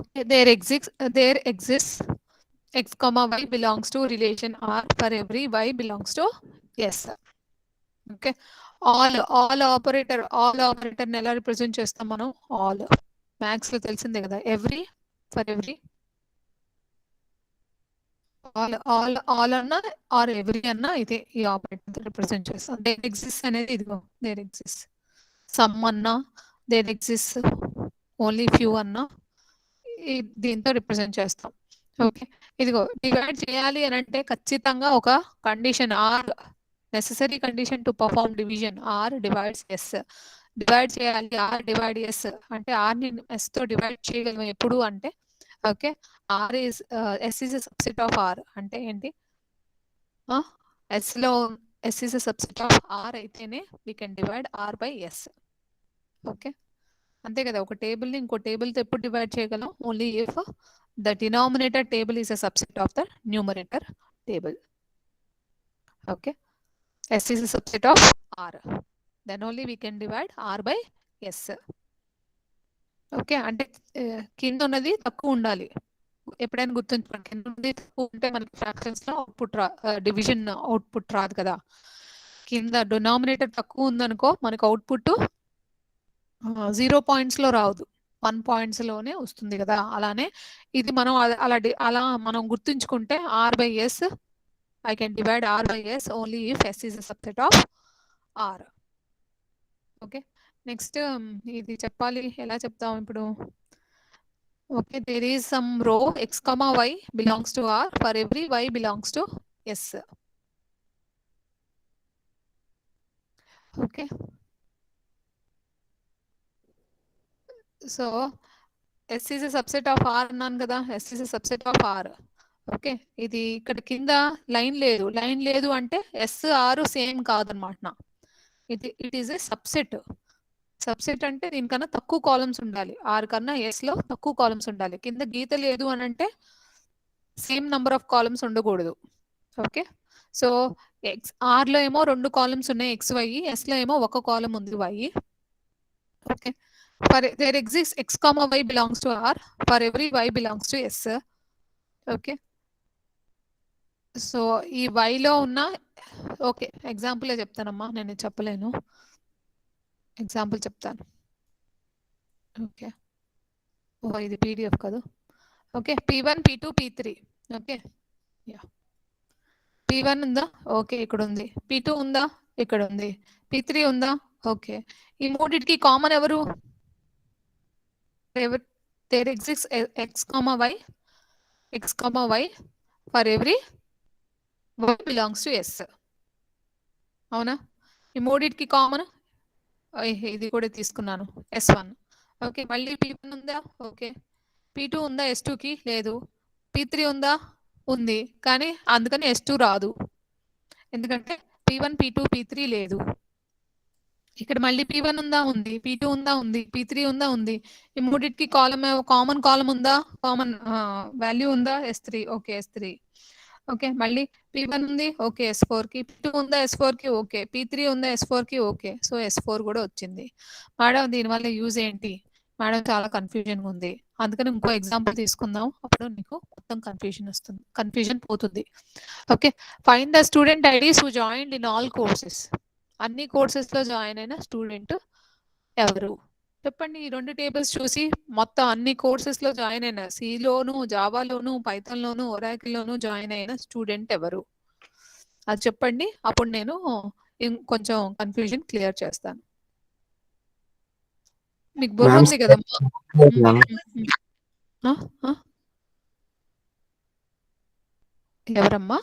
okay, there exists x, y belongs to relation R for every y belongs to S. Okay, all operator ఎలా represent చేస్తాం మనం? All maths లో తెలిసిందే కదా, every, for every, all అన్నా or every అన్నా ఇదే ఈ ఆపరేటర్ రిప్రజెంట్ చేస్తాం. దేర్ ఎగ్జిస్ట్ అనేది ఇదిగో దేర్ ఎగ్జిస్ట్. సమ్ అన్నా, దేర్ ఎగ్జిస్ట్ ఓన్లీ ఫ్యూ అన్నా దీంతో రిప్రజెంట్ చేస్తాం. ఓకే, ఇదిగో డివైడ్ చేయాలి అని అంటే ఖచ్చితంగా ఒక condition R, necessary condition to perform division. R divides S. Divide చేయాలి, ఆర్ డివైడ్ ఎస్ అంటే ఆర్ని ఎస్తో డివైడ్ చేయగలం ఎప్పుడు అంటే, okay, R is S is subset of R అంటే ఏంటి? S is a subset of R అయితేనే we can divide R by S. Okay, అంతే కదా. ఒక టేబుల్ని ఇంకో టేబుల్తో ఎప్పుడు డివైడ్ చేయగలం? Only if the denominator table is a subset of the numerator table. Okay, S is a subset of R. Then only we can divide R by S. Okay, అంటే కింద ఉన్నది తక్కువ ఉండాలి. ఎప్పుడైనా గుర్తుంచుకోండి, కింద ఉన్నది తక్కువ ఉంటే మనకి ఫ్రాక్షన్స్ లో అవుట్పుట్ డివిజన్ అవుట్పుట్ రాదు కదా. కింద డినామినేటర్ తక్కువ ఉందనుకో మనకు అవుట్పుట్ 0 points లో రాదు, 1 points లోనే వస్తుంది కదా. అలానే ఇది మనం అలా మనం గుర్తుంచుకుంటే R by S, I can divide R by S only if S is a subset of R. Okay, next ఇది చెప్పాలి, ఎలా చెప్తాం ఇప్పుడు? Okay, there is some row x comma y belongs to R for every y belongs to S. Okay, so S is a subset of R అన్నాను కదా, S is a subset of R. Okay, ఇది ఇక్కడ కింద line లేదు అంటే S R same కాదనమాట. It is a subset. Subset అంటే దీనికన్నా తక్కువ కాలమ్స్ ఉండాలి, R కన్నా S లో తక్కువ కాలమ్స్ ఉండాలి. కింద గీత లేదు అని అంటే సేమ్ నంబర్ ఆఫ్ కాలమ్స్ ఉండకూడదు. ఓకే, సో R లో ఏమో 2 కాలమ్స్ ఉన్నాయి XY, S లో ఏమో 1 కాలం ఉంది Y. Okay, there exists x comma y belongs to R for every y belongs to S. Okay, so ఈ y లో ఉన్న, ఓకే ఎగ్జాంపుల్ చెప్తానమ్మా, నేను చెప్పలేను, ఎగ్జాంపుల్ చెప్తాను. ఓకే, ఓ ఇది పీడిఎఫ్ కాదు. Okay, P1 P2 P3. Okay, yeah, P1 ఉందా? ఓకే, ఇక్కడ ఉంది. P2 ఉందా? ఇక్కడ ఉంది. P3 ఉందా? ఓకే, ఈ మూడిటికి కామన్ ఎవరు? there exists x comma y for every y belongs to S. అవునా? ఈ మూడిటికి కామన్ ఇది కూడా తీసుకున్నాను, S1. ఓకే, మళ్ళీ P1 ఉందా? ఓకే, P2 ఉందా S2కి? లేదు. P3 ఉందా? ఉంది, కానీ అందుకని S2 రాదు, ఎందుకంటే P1 P2 P3 లేదు. ఇక్కడ మళ్ళీ P1 ఉందా? ఉంది. P2 ఉందా? ఉంది. P3 ఉందా? ఉంది. ఈ మూడింటికి కామన్ కాలం ఉందా? కామన్ వాల్యూ ఉందా? S3. Okay, S3. ఓకే, మళ్ళీ P1 ఉంది. ఓకే, S4కి. P2 ఉందా? S4కి. ఓకే, P3 ఉందా? S4కి. ఓకే, సో S4 కూడా వచ్చింది. మేడం దీనివల్ల యూజ్ ఏంటి? మేడం చాలా కన్ఫ్యూజన్గా ఉంది, అందుకని ఇంకో ఎగ్జాంపుల్ తీసుకుందాం, అప్పుడు నీకు మొత్తం కన్ఫ్యూజన్ పోతుంది. Okay, find the student IDs who joined in all courses. అన్ని కోర్సెస్లో జాయిన్ అయిన స్టూడెంట్ ఎవరు? చెప్పండి. ఈ 2 టేబుల్స్ చూసి మొత్తం అన్ని కోర్సెస్లో జాయిన్ అయిన, సిలోను, జావాలోను, పైథాన్లోను, ఒరాకిల్లోను జాయిన్ అయిన స్టూడెంట్ ఎవరు? అది చెప్పండి, అప్పుడు నేను కొంచెం కన్ఫ్యూజన్ క్లియర్ చేస్తాను. మీకు బుర్ర ఉంది కదమ్మా? ఎవరమ్మా?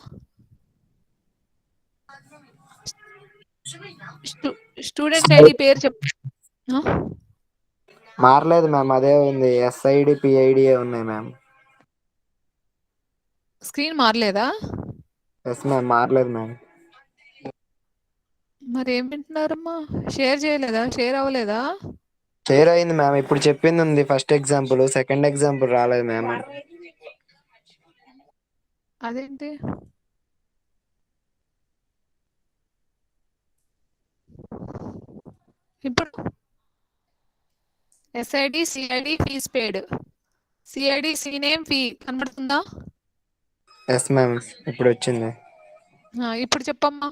స్టూడెంట్ ఐడి పేరు చెప్పు. మారలేదు మ్యామ్, అదే ఉంది. SID PID ఉన్నాయి మ్యామ్. స్క్రీన్ మారలేదా? ఎస్ మ్యామ్, మారలేదు మ్యామ్. మరి ఏం వింటున్నారమ్మా? షేర్ చేయలేదా? షేర్ అవ్వలేదా? షేర్ అయింది మ్యామ్, ఇప్పుడు చెప్పింది ఉంది. ఫస్ట్ ఎగ్జాంపుల్, సెకండ్ ఎగ్జాంపుల్ రాలేదు మ్యామ్. అదేంటి? ఇప్పుడు SID CID ఫీజ్ పేడ్, CID CNAME ఫీ కనబడుతుందా? ఎస్ మ్యామ్, ఇప్పుడు వచ్చింది. ఇప్పుడు చెప్పమ్మా,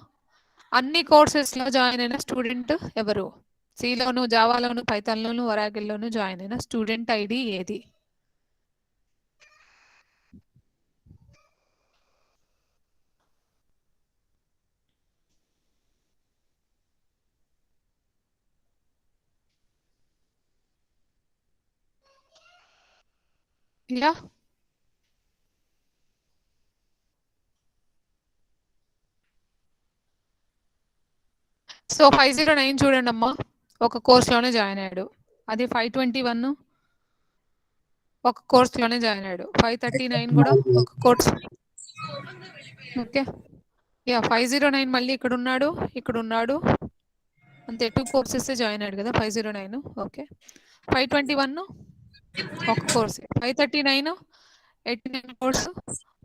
అన్ని కోర్సెస్లో జాయిన్ అయిన స్టూడెంట్ ఎవరు? సిలోను, జావాలోను, పైథాన్లోను, ఒరాకిల్లోను జాయిన్ అయిన స్టూడెంట్ ఐడి ఏది? యా, సో 509 చూడండి అమ్మా, ఒక కోర్సులోనే జాయిన్ అయ్యాడు. అది 521 ఒక కోర్సులోనే జాయిన్ అయ్యాడు. 539 కూడా ఒక కోర్స్. ఓకే, యా 509 మళ్ళీ ఇక్కడ ఉన్నాడు అంతే 2 కోర్సెస్ జాయిన్ అయ్యాడు కదా 509 ఓకే 521 ఒక course 539 89 course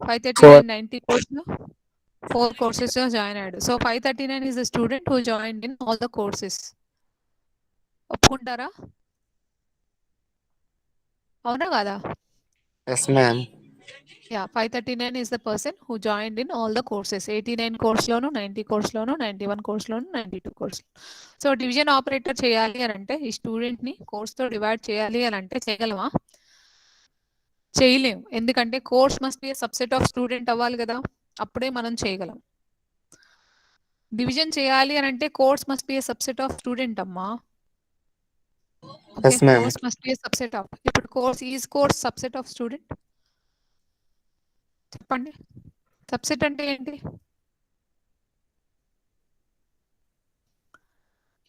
539 90 course 4 courses join అయ్యాడు so 539 is the student who joined in all the courses ఒప్పుకుంటారా అవునా కదా yes ma'am yeah 539 is the person who joined in all the courses 89 course loan 90 course loan 91 course loan 92 course so division operator చేయాలి అని అంటే ఈ student ని course తో divide చేయాలి అని అంటే చేయగలమా చేయలేం ఎందుకంటే course must be subset of student అవ్వాలి కదా అప్పుడే మనం చేయగలం డివిజన్ చేయాలి అని అంటే course must be subset of student అమ్మా yes ma'am course must be subset of ఇప్పుడు కోర్స్ సబ్సెట్ ఆఫ్ స్టూడెంట్ చెప్పండి సబ్సెట్ అంటే ఏంటి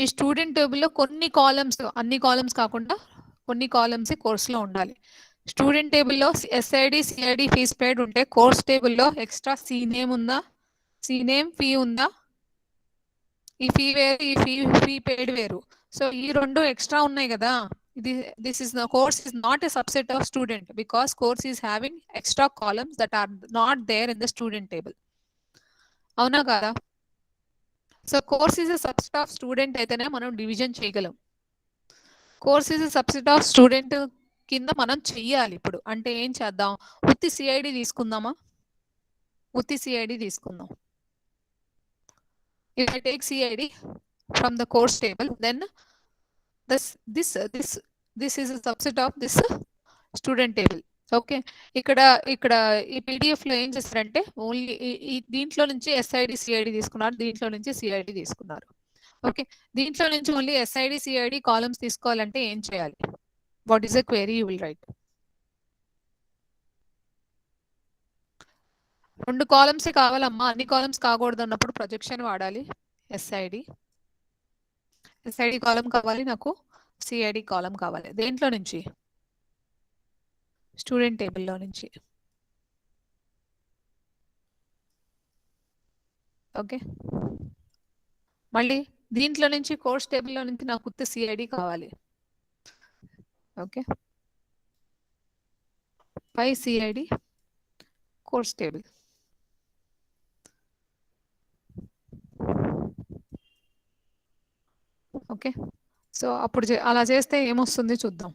ఈ స్టూడెంట్ టేబుల్లో కొన్ని కాలమ్స్ అన్ని కాలమ్స్ కాకుండా కొన్ని కాలమ్స్ కోర్సులో ఉండాలి స్టూడెంట్ టేబుల్లో ఎస్ఐడి సిఐడి ఫీజ్ పేడ్ ఉంటే కోర్స్ టేబుల్లో ఎక్స్ట్రా సి నేమ్ ఉందా సి నేమ్ ఫీ ఉందా ఈ ఫీ వేరు ఈ ఫీ పేడ్ వేరు సో ఈ రెండు ఎక్స్ట్రా ఉన్నాయి కదా this is the course is not a subset of student because course is having extra columns that are not there in the student table అవునా కదా so course is a subset of student అయితేనే మనం division చేయగలం course is a subset of student కింద మనం చెయ్యాలి ఇప్పుడు అంటే ఏం చేద్దాం ఉత్తి సిఐడి తీసుకుందామా ఉత్తి సిఐడి తీసుకుందాం if I take CID from the course table then this is a subset of this student table okay ఇక్కడ ఈ పీడిఎఫ్ లో ఏం చేస్తారంటే ఓన్లీ ఈ దీంట్లో నుంచి ఎస్ఐడి సిఐడి తీసుకున్నారు దీంట్లో నుంచి సిఐడి తీసుకున్నారు ఓకే దీంట్లో నుంచి ఓన్లీ ఎస్ఐడి సిఐడి కాలమ్స్ తీసుకోవాలంటే ఏం చేయాలి what is the query you will write రెండు కాలమ్సే కావాలమ్మా అన్ని కాలమ్స్ కాకూడదు అన్నప్పుడు ప్రొజెక్షన్ వాడాలి ఎస్ఐడి కాలం కావాలి నాకు సిఐడి కాలం కావాలి దేంట్లో నుంచి స్టూడెంట్ టేబుల్లో నుంచి ఓకే మళ్ళీ దీంట్లో నుంచి కోర్స్ టేబుల్లో నుంచి నాకు ఉత్త సిఐడి కావాలి okay pi CID course table okay so అప్పుడు అలా చేస్తే ఏమొస్తుంది చూద్దాం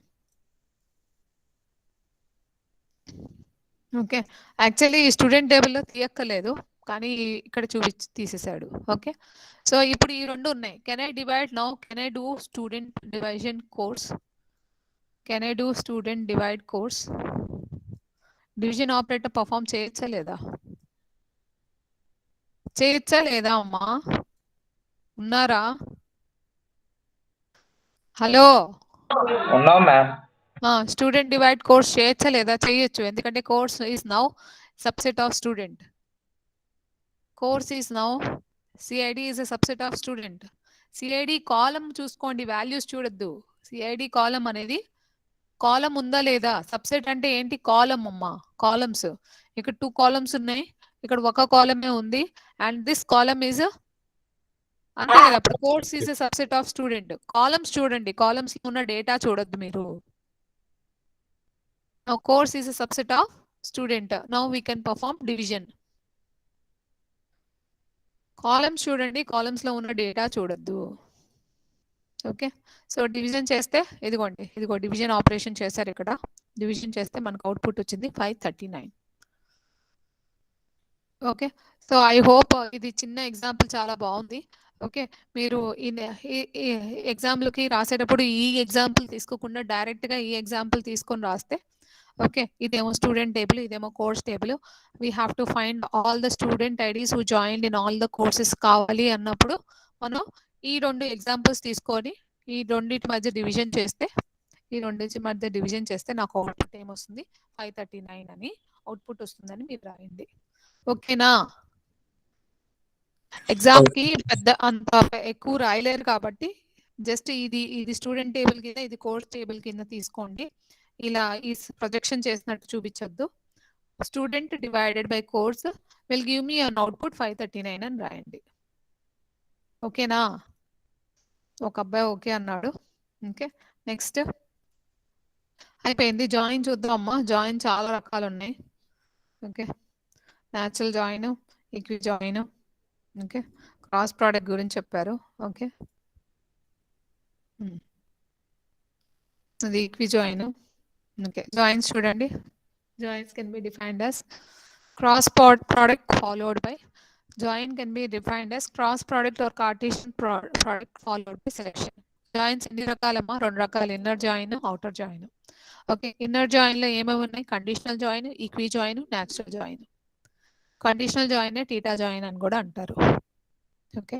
ఓకే యాక్చువల్లీ ఈ స్టూడెంట్ టేబుల్లో తీయక్కలేదు కానీ ఇక్కడ తీసేసాడు ఓకే సో ఇప్పుడు ఈ రెండు ఉన్నాయి can I divide now can I do student division course can I do student divide course division operator perform చేయొచ్చా లేదా అమ్మా ఉన్నారా హలో ఉన్నాం మ్యామ్ స్టూడెంట్ డివైడ్ కోర్స్ చేయొచ్చా లేదా చేయొచ్చు ఎందుకంటే course is now subset of student course is now CID is a subset of student CID column చూసుకోండి వాల్యూస్ చూడొద్దు సిఐడి కాలం అనేది కాలం ఉందా లేదా సబ్సెట్ అంటే ఏంటి కాలం అమ్మా కాలమ్స్ ఇక్కడ 2 కాలమ్స్ ఉన్నాయి ఇక్కడ ఒక కాలమే ఉంది అండ్ దిస్ కాలం ఈజ్ అంతే కదా ఇప్పుడు course is a subset of student columns చూడండి కాలమ్స్ లో ఉన్న డేటా చూడొద్దు మీరు now course is a subset of student now we can perform division columns చూడండి కాలమ్స్ లో ఉన్న డేటా చూడొద్దు ఓకే సో డివిజన్ చేస్తే ఇదిగో డివిజన్ ఆపరేషన్ చేశారు ఇక్కడ డివిజన్ చేస్తే మనకు అవుట్పుట్ వచ్చింది 539 ఓకే సో ఐ హోప్ ఇది చిన్న ఎగ్జాంపుల్ చాలా బాగుంది ఓకే మీరు ఈ ఎగ్జామ్లకి రాసేటప్పుడు ఈ ఎగ్జాంపుల్ తీసుకోకుండా డైరెక్ట్గా ఈ ఎగ్జాంపుల్ తీసుకొని రాస్తే ఓకే ఇదేమో స్టూడెంట్ టేబుల్ ఇదేమో course table we have to find all the student IDs who joined in all the courses కావాలి అన్నప్పుడు మనం ఈ రెండు ఎగ్జాంపుల్స్ తీసుకొని ఈ రెండింటి మధ్య డివిజన్ చేస్తే నాకు అవుట్పుట్ ఏమొస్తుంది 539 అని అవుట్పుట్ వస్తుందని మీరు రాయండి ఓకేనా ఎగ్జామ్ కి పెద్ద అంత ఎక్కువ రాయలేరు కాబట్టి జస్ట్ ఇది స్టూడెంట్ టేబుల్ కింద ఇది కోర్స్ టేబుల్ కింద తీసుకోండి ఇలా ఈ ప్రొజెక్షన్ చేసినట్టు చూపించొద్దు student divided by course will give me an output 539 అని రాయండి. ఓకేనా? ఒక అబ్బాయి ఓకే అన్నాడు. ఓకే, నెక్స్ట్ అయిపోయింది. జాయిన్ చూద్దాం అమ్మా. జాయిన్ చాలా రకాలు ఉన్నాయి. Okay, natural join, equi join, okay, cross product గురించి చెప్పారు. ఓకే, అది ఈక్వి జాయిన్. ఓకే, జాయిన్స్ చూడండి. Joins can be defined as cross product followed by join can be defined as cross product or Cartesian product followed by selection. Joins ఎన్ని రకాలమ్మా? 2 రకాలు, inner join, outer join. Okay, inner join లో ఏమేమి ఉన్నాయి? Conditional join, equi join, natural join. Conditional join theta join అని కూడా అంటారు. Okay,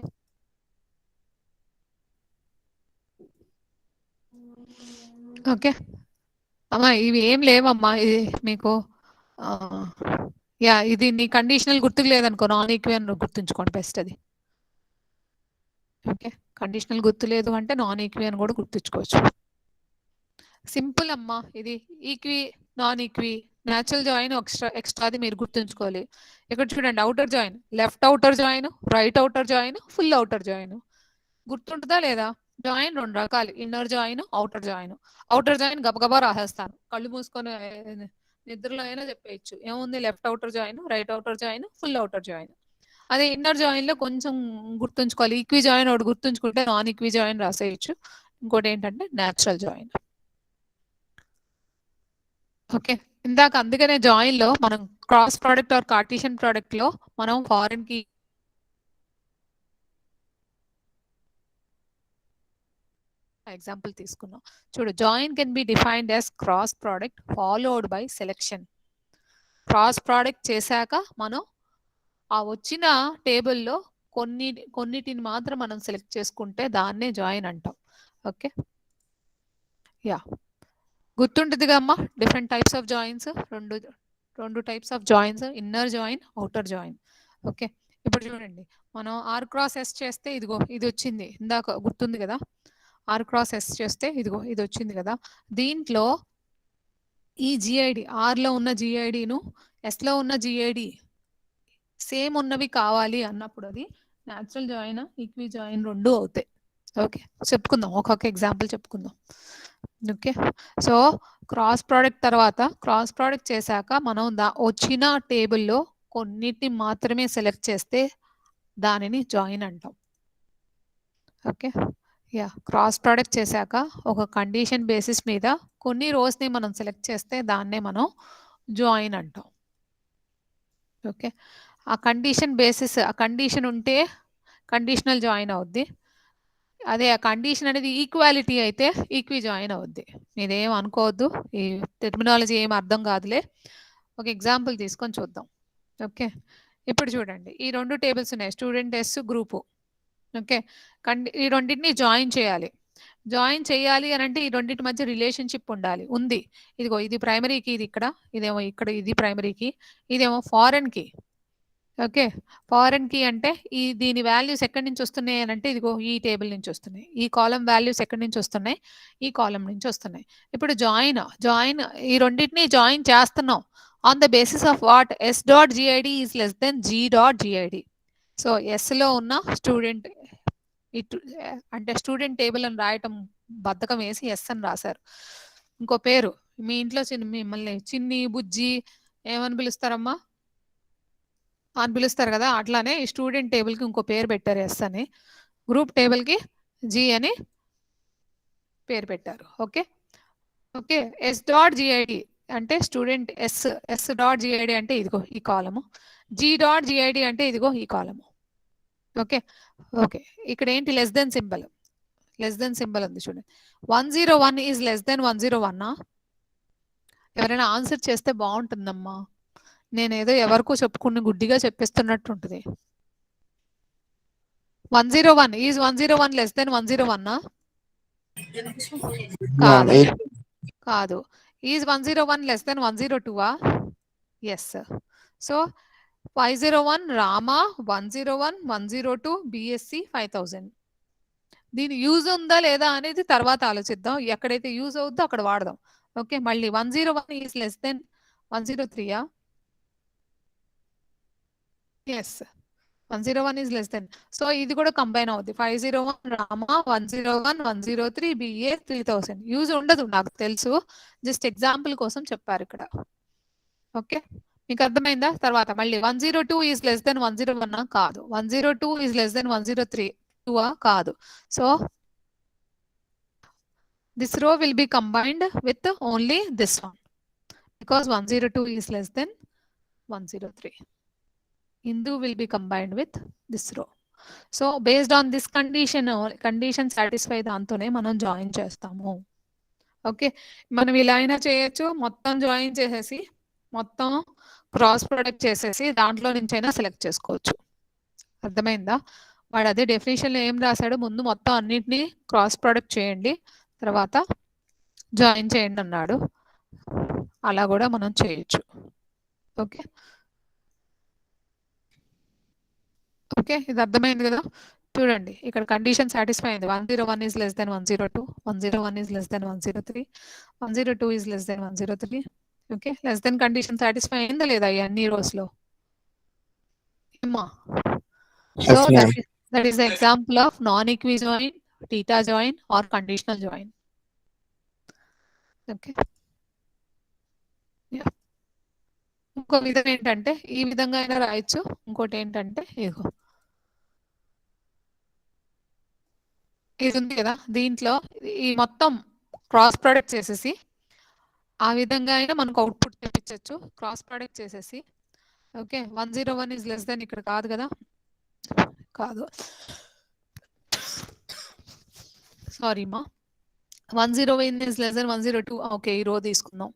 okay అమ్మా, ఇవి ఏం లేవమ్మా. ఇది మీకు యా, ఇది నీ కండిషనల్ గుర్తుకు లేదనుకో, నాన్ ఈక్వి అని గుర్తుంచుకోండి బెస్ట్ అది. ఓకే, కండిషనల్ గుర్తు లేదు అంటే నాన్ ఈక్వి అని కూడా గుర్తుంచుకోవచ్చు. సింపుల్ అమ్మా ఇది. Equi, non equi, natural join ఎక్స్ట్రాది మీరు గుర్తుంచుకోవాలి. ఇక్కడ చూడండి, outer join, left outer join, right outer join, full outer join. గుర్తుంటుందా లేదా? జాయిన్ 2 రకాలు, inner join, outer join. Outer join గబగబా రాసేస్తాను, కళ్ళు మూసుకొని నిద్రలో అయినా చెప్పేయచ్చు. ఏముంది? Left outer join, right outer join, full outer join. అదే ఇన్నర్ జాయిన్ లో కొంచెం గుర్తుంచుకోవాలి. ఈక్వి జాయిన్ ఒకటి గుర్తుంచుకుంటే నాన్ ఈక్వి జాయిన్ రాసేయచ్చు. ఇంకోటి ఏంటంటే న్యాచురల్ జాయిన్. ఓకే, ఇందాక అందుకనే జాయిన్ లో మనం cross product or Cartesian product లో మనం ఫారెన్ కి ఎగ్జాంపుల్ తీసుకున్నాం. చూడు, join can be defined as cross product followed by selection. Cross product చేశాక మనం ఆ వచ్చిన టేబుల్లో కొన్నిటిని మాత్రం మనం సెలెక్ట్ చేసుకుంటే దాన్నే జాయిన్ అంటాం. ఓకే, యా, గుర్తుంటుందిగా అమ్మా. డిఫరెంట్ టైప్స్ ఆఫ్ జాయిన్స్, రెండు types of joins, inner join, outer join. Okay, ఇప్పుడు చూడండి, మనం ఆర్ క్రాస్ ఎస్ చేస్తే ఇదిగో ఇది వచ్చింది. ఇందాక గుర్తుంది కదా, ఆర్ క్రాస్ ఎస్ చేస్తే ఇదిగో ఇది వచ్చింది కదా. దీంట్లో ఈ జిఐడి, ఆర్లో ఉన్న జిఐడిను ఎస్లో ఉన్న జిఐడి సేమ్ ఉన్నవి కావాలి అన్నప్పుడు అది న్యాచురల్ జాయిన్, ఈక్వి జాయిన్ 2 అవుతాయి. ఓకే, చెప్పుకుందాం, ఒక్కొక్క ఎగ్జాంపుల్ చెప్పుకుందాం. ఓకే, సో క్రాస్ ప్రోడక్ట్ తర్వాత, క్రాస్ ప్రోడక్ట్ చేశాక మనం వచ్చిన టేబుల్లో కొన్నిటిని మాత్రమే సెలెక్ట్ చేస్తే దానిని జాయిన్ అంటాం. ఓకే, యా, క్రాస్ ప్రోడక్ట్ చేశాక ఒక కండిషన్ బేసిస్ మీద కొన్ని రోస్ని మనం సెలెక్ట్ చేస్తే దాన్నే మనం జాయిన్ అంటాం. ఓకే, ఆ కండిషన్ బేసిస్, ఆ కండిషన్ ఉంటే కండిషనల్ జాయిన్ అవుద్ది. అదే ఆ కండిషన్ అనేది ఈక్వాలిటీ అయితే ఈక్వి జాయిన్ అవుద్ది. మీరేం అనుకోవద్దు, ఈ టెర్మినాలజీ ఏం అర్థం కాదులే. ఒక ఎగ్జాంపుల్ తీసుకొని చూద్దాం. ఓకే, ఇప్పుడు చూడండి, ఈ 2 టేబుల్స్ ఉన్నాయి, స్టూడెంట్ ఎస్, గ్రూపు. ఓకే, ఈ రెండింటిని జాయిన్ చేయాలి. జాయిన్ చేయాలి అని అంటే ఈ రెండింటి మధ్య రిలేషన్షిప్ ఉండాలి. ఉంది, ఇదిగో ఇది ప్రైమరీకి, ఇది ఇక్కడ, ఇదేమో ఇక్కడ, ఇది ప్రైమరీకి, ఇదేమో ఫారెన్కి. ఓకే, ఫారెన్ కి అంటే దీని వాల్యూస్ ఎక్కడి నుంచి వస్తున్నాయి అని అంటే ఇదిగో ఈ టేబుల్ నుంచి వస్తున్నాయి. ఈ కాలం వాల్యూస్ ఎక్కడి నుంచి వస్తున్నాయి? ఈ కాలం నుంచి వస్తున్నాయి. ఇప్పుడు జాయిన్ ఈ రెండింటిని జాయిన్ చేస్తున్నాం on the basis of what? S dot GID is less than G dot GID. So ఎస్లో ఉన్న స్టూడెంట్, ఇటు అంటే స్టూడెంట్ టేబుల్ అని రాయటం బద్ధకం వేసి ఎస్ అని రాశారు. ఇంకో పేరు, మీ ఇంట్లో మిమ్మల్ని చిన్ని, బుజ్జి ఏమని పిలుస్తారమ్మా అని పిలుస్తారు కదా, అట్లానే ఈ స్టూడెంట్ టేబుల్కి ఇంకో పేరు పెట్టారు, ఎస్ అని. గ్రూప్ టేబుల్కి జి అని పేరు పెట్టారు. Okay, okay, yes dot GID అంటే స్టూడెంట్ ఎస్ డాట్ జిఐడి అంటే ఇదిగో ఈ కాలము. జి డాట్ జిఐడి అంటే ఇదిగో ఈ కాలము. ఓకే, ఓకే, ఇక్కడ ఏంటి? Less than symbol, less than symbol ఉంది చూడండి. 101 ఈజ్ లెస్ దెన్ 101. ఎవరైనా ఆన్సర్ చేస్తే బాగుంటుందమ్మా. నేనేదో ఎవరికో చెప్పుకుని గుడ్డిగా చెప్పిస్తున్నట్టు ఉంటుంది. 101 ఈజ్ 101 లెస్ దెన్ 101? కాదు, కాదు. Is 101 less than 102? Yes. So 501 రామా, 101, 102 బిఎస్సి 5000. దీని యూజ్ ఉందా లేదా అనేది తర్వాత ఆలోచిద్దాం. ఎక్కడైతే యూజ్ అవుద్దో అక్కడ వాడదాం. ఓకే, మళ్ళీ 101 is less than 103? Yes 101 is less than. So ఇది కూడా కంబైన్ అవుద్ది. 501 రామా, 101, 103 బిఏ 3000. యూజ్ ఉండదు నాకు తెలుసు, జస్ట్ ఎగ్జాంపుల్ కోసం చెప్పారు ఇక్కడ. ఓకే, మీకు అర్థమైందా? తర్వాత మళ్ళీ 102 ఈజ్ లెస్ దెన్ 101 కాదు, 102 ఈజ్ లెస్ దెన్ 103 కాదు. So this row will be combined with only this one because 102 is less than 103. Hindu will be combined with this row. So based on this condition satisfy దాంతోనే మనం join చేస్తాము. Okay, మనం ఇలా అయినా చేయొచ్చు, మొత్తం join చేసేసి మొత్తం క్రాస్ ప్రొడక్ట్ చేసేసి దాంట్లో నుంచి అయినా సెలెక్ట్ చేసుకోవచ్చు. అర్థమైందా? వాడు అదే డెఫినేషన్లో ఏం రాశాడు, ముందు మొత్తం అన్నిటినీ క్రాస్ ప్రొడక్ట్ చేయండి తర్వాత జాయిన్ చేయండి అన్నాడు. అలా కూడా మనం చేయొచ్చు. ఓకే ఓకే, ఇది అర్థమైంది కదా? చూడండి ఇక్కడ కండిషన్ సాటిస్ఫై అయింది. 101 is less than 102, 101 is less than 103, 102 is less than 103. Okay, less than condition satisfy అయిందా లేదా ఈ అన్ని రోస్ లో? ఏమా? So that is the example of non equi join, theta join or conditional join. Okay, ఇంకో విధం ఏంటంటే ఈ విధంగా అయినా రాయొచ్చు. ఇంకోటి ఏంటంటే ఇదిగో ఇది ఉంది కదా, దీంట్లో ఈ మొత్తం క్రాస్ ప్రొడక్ట్ చేసేసి ఆ విధంగా అయినా మనకు అవుట్పుట్ తెప్పించవచ్చు. క్రాస్ ప్రొడక్ట్ చేసేసి ఓకే 101 ఈజ్ లెస్ దెన్ ఇక్కడ కాదు కదా, కాదు సారీ మా 101 ఈజ్ లెస్ దెన్ 102. ఓకే, ఈ రో తీసుకుందాం.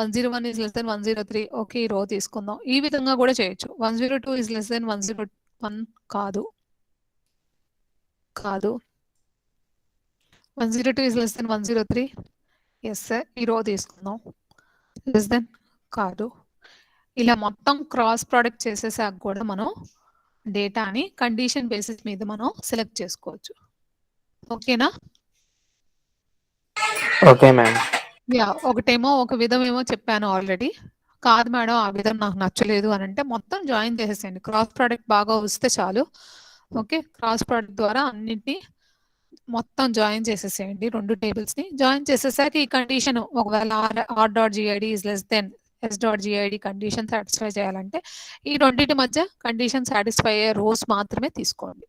101 ఈజ్ లెస్ దెన్ 103. ఓకే, ఈ రో తీసుకుందాం. ఈ విధంగా కూడా చేయొచ్చు. 102 ఈజ్ లెస్ దెన్ 101 కాదు, కాదు 102 is less than 103. Yes sir, ఈ రో తీసుకుందాం. లెస్ దెన్ కాదు. ఇలా మొత్తం క్రాస్ ప్రోడక్ట్ చేసేసాక కూడా మనం డేటాని కండిషన్ బేసిస్ మీద మనం సెలెక్ట్ చేసుకోవచ్చు. ఓకేనా? Okay ma'am. యా, ఒకటేమో ఒక విధం ఏమో చెప్పాను ఆల్రెడీ. కాదు మేడం ఆ విధం నాకు నచ్చలేదు అని అంటే మొత్తం జాయిన్ చేసేసేయండి. క్రాస్ ప్రోడక్ట్ బాగా వస్తే చాలు. ఓకే, క్రాస్ ప్రోడక్ట్ ద్వారా అన్నింటినీ మొత్తం జాయిన్ చేసేసేయండి. రెండు టేబుల్స్ ని జాయిన్ చేసేసాక ఈ కండిషన్ ఒకవేళ are dot GID is less then yes dot GID condition satisfy చేయాలంటే ఈ రెండింటి మధ్య కండిషన్ సాటిస్ఫై అయ్యే రోస్ మాత్రమే తీసుకోండి.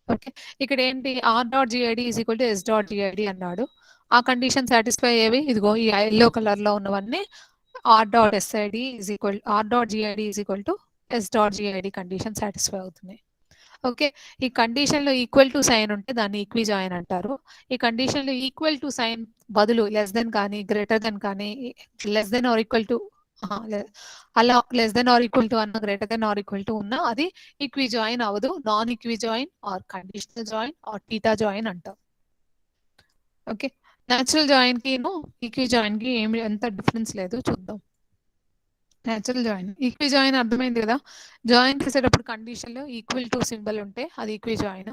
ఓకే, ఇక్కడ ఏంటి are dot GID is equal to S dot GID అన్నాడు. ఆ కండిషన్ సాటిస్ఫై అయ్యేవి ఇదిగో ఈ ఎల్లో కలర్ లో ఉన్నవన్నీ R dot SID is equal R dot GID is equal to S dot GID condition satisfy అవుతున్నాయి. ఓకే, ఈ కండిషన్ లో ఈక్వల్ టు సైన్ ఉంటే దాన్ని ఈక్వి జాయిన్ అంటారు. ఈ కండిషన్ లో ఈక్వల్ టు సైన్ బదులు లెస్ దెన్ కానీ గ్రేటర్ దెన్ కానీ less than or equal to అలా less than or equal to అన్న greater than or equal to ఉన్నా అది ఈక్వి జాయిన్ అవ్వదు. Non equi join or conditional join or theta join అంటాం. Okay, natural join కి equi join కి ఏమి ఎంత డిఫరెన్స్ లేదు, చూద్దాం. న్యాచురల్ జాయిన్ ఈక్వి జాయిన్ అర్థమైంది కదా? జాయిన్ చేసేటప్పుడు కండిషన్ లో ఈక్వల్ టు సింబల్ ఉంటే అది ఈక్వి జాయిన్.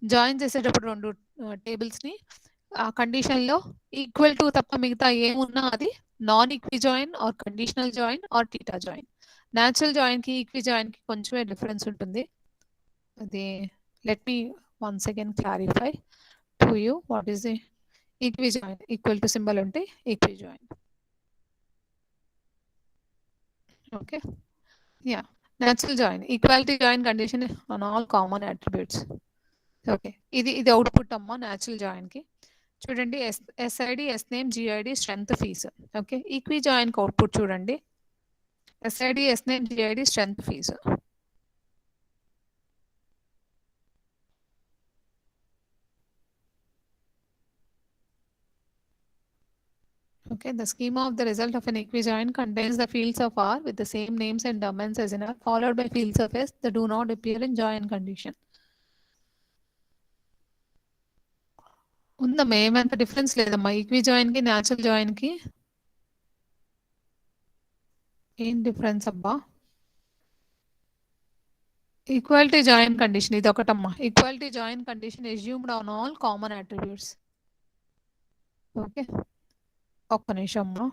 జాయిన్ చేసేటప్పుడు రెండు టేబుల్స్ ని ఆ కండిషన్ లో ఈక్వల్ టు తప్ప మిగతా ఏమున్నా అది non equi join or conditional join or theta join. Natural join కి ఈక్వి జాయిన్ కి కొంచెమే డిఫరెన్స్ ఉంటుంది. అది let me once again clarify to you what is the equi join. Equal to symbol ఉంటే equi join. Okay, yeah, natural join equality join condition on all common attributes. Okay, ఇది output అమ్మా natural join కి. చూడండి SID S name GID strength fee. Okay, equi join కి output చూడండి SID S name GID strength fees. Okay, the schema of the result of an equijoin contains the fields of R with the same names and domains as in R, followed by fields of S that do not appear in join condition. ఉందమ్మా, ఏమంత difference లేదమ్మా equi join కి natural join కి. ఏం difference అబ్బా? Equality join condition ఇది ఒకటమ్మా. Equality join condition assumed on all common attributes. Okay, ఒక్క నిమిషమ్మా,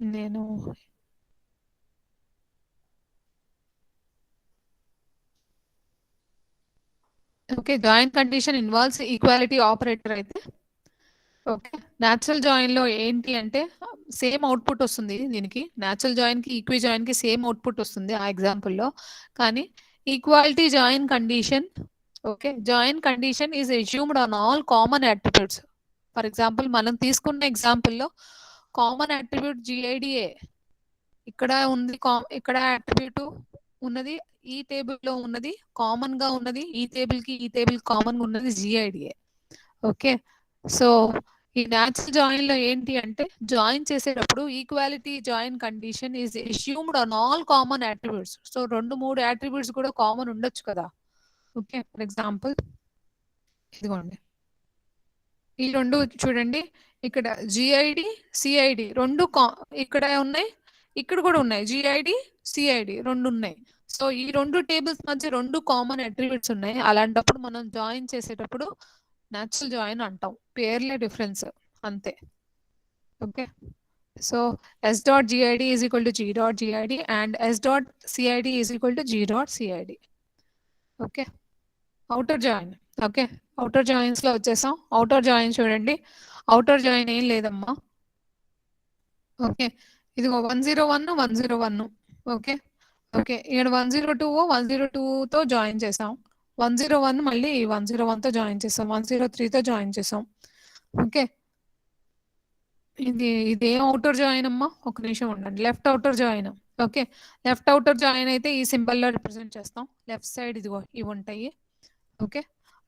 నేను okay, join condition involves equality operator అయితే ఓకే. న్యాచురల్ జాయిన్ లో ఏంటి అంటే సేమ్ అవుట్పుట్ వస్తుంది దీనికి. న్యాచురల్ జాయిన్ కి ఈక్వి జాయిన్ కి సేమ్ అవుట్పుట్ వస్తుంది ఆ ఎగ్జాంపుల్లో. కానీ equality join condition okay, join condition is assumed on all common attributes. For example మనం తీసుకున్న ఎగ్జాంపుల్లో కామన్ అట్రిబ్యూట్ జిఐడిఏ ఇక్కడ ఉంది, ఇక్కడ అట్రిబ్యూట్ ఉన్నది, ఈ టేబుల్లో ఉన్నది కామన్ గా ఉన్నది, ఈ టేబుల్ కి ఈ టేబుల్ కామన్ గా ఉన్నది జిఐడిఏ. ఓకే, సో ఈ న్యాచురల్ జాయిన్ లో ఏంటి అంటే జాయిన్ చేసేటప్పుడు equality join condition is assumed on all common attributes. So 2-3 attributes కూడా కామన్ ఉండొచ్చు కదా. ఓకే, ఫర్ ఎగ్జాంపుల్ ఇదిగోండి, ఈ రెండు చూడండి, ఇక్కడ జిఐడి సిఐడి రెండు ఇక్కడ ఉన్నాయి, ఇక్కడ కూడా ఉన్నాయి, జిఐడి సిఐడి రెండు ఉన్నాయి. సో ఈ రెండు టేబుల్స్ మధ్య రెండు కామన్ అట్రిబ్యూట్స్ ఉన్నాయి. అలాంటప్పుడు మనం జాయిన్ చేసేటప్పుడు న్యాచురల్ జాయిన్ అంటాం, పేర్లే డిఫరెన్స్ అంతే. Okay, so s dot gid is equal to g dot gid and s dot cid is equal to g dot cid. Okay, outer join. Okay, outer joins లో వచ్చేసాం. Outer join చూడండి, outer join ఏం లేదమ్మా. Okay, ఇదిగో 101 101. Okay okay, ఇక్కడ 102 102తో join చేసాం, 101 మళ్ళీ 101తో join చేసాం, 103తో జాయిన్ చేసాం. ఓకే, ఇది ఏం అవుటర్ జాయిన్ అమ్మా, ఒక నిమిషం ఉండండి. Left outer join. Okay, left outer join అయితే ఈ సింబల్ లో రిప్రజెంట్ చేస్తాం. లెఫ్ట్ సైడ్ ఇదిగో ఇవి ఉంటాయి. Okay,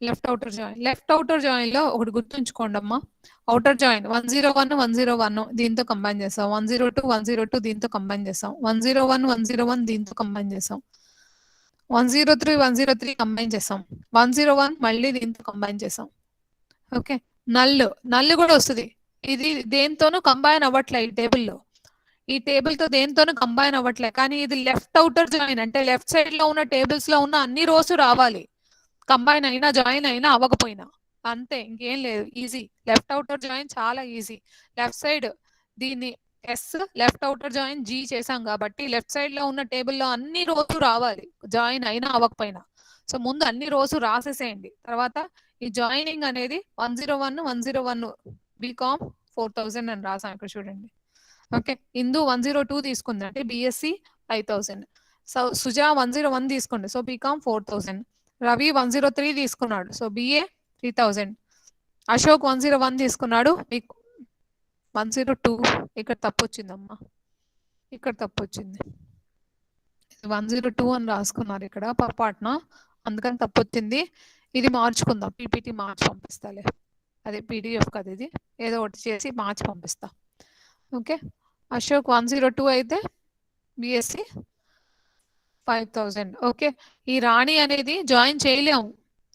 left outer join. Left outer join లో ఒకటి గుర్తుంచుకోండి అమ్మా, అవుటర్ జాయిన్ 101 101 దీంతో కంబైన్ చేస్తాం, 102 102 దీంతో కంబైన్ చేస్తాం, 101 101 దీంతో కంబైన్ చేస్తాం, 103 103 కంబైన్ చేస్తాం, 101 మళ్ళీ దీంతో కంబైన్ చేస్తాం. ఓకే, నల్ కూడా వస్తుంది. ఇది దేంతోనూ కంబైన్ అవ్వట్లే ఈ టేబుల్లో, ఈ టేబుల్ తో దేంతోనూ కంబైన్ అవ్వట్లే. కానీ ఇది లెఫ్ట్ అవుటర్ జాయిన్ అంటే లెఫ్ట్ సైడ్ లో ఉన్న టేబుల్స్ లో ఉన్న అన్ని రోస్ రావాలి, కంబైన్ అయినా జాయిన్ అయినా అవ్వకపోయినా. అంతే, ఇంకేం లేదు, ఈజీ. లెఫ్ట్ అవుటర్ జాయిన్ చాలా ఈజీ. లెఫ్ట్ సైడ్ దీన్ని ఎస్, లెఫ్ట్ అవుటర్ జాయిన్ జీ చేసాం కాబట్టి లెఫ్ట్ సైడ్ లో ఉన్న టేబుల్లో అన్ని రోజు రావాలి, జాయిన్ అయినా అవ్వకపోయినా. సో ముందు అన్ని రోజు రాసేసేయండి, తర్వాత ఈ జాయినింగ్ అనేది 101 101 బీకామ్ 4000 అని రాసాం ఇక్కడ చూడండి. ఓకే, ఇందు 102 తీసుకుంది అంటే బిఎస్సి 5000. సో సుజా 101 తీసుకోండి, సో బీకామ్ 4000. రవి 103 తీసుకున్నాడు, సో బిఏ 3000. అశోక్ 101 తీసుకున్నాడు, మీకు 102. ఇక్కడ తప్పు వచ్చిందమ్మా, ఇక్కడ తప్పు వచ్చింది, 102 అని రాసుకున్నారు ఇక్కడ పొరపాటున, అందుకని తప్పు వచ్చింది. ఇది మార్చుకుందాం, పీపీటీ మార్చి పంపిస్తాలే, అదే పీడిఎఫ్ కదా ఇది, ఏదో ఒకటి చేసి మార్చి పంపిస్తా. ఓకే, అశోక్ 102 అయితే బిఎస్సి 5000. ఓకే, ఈ రాణి అనేది జాయిన్ చేయలేము,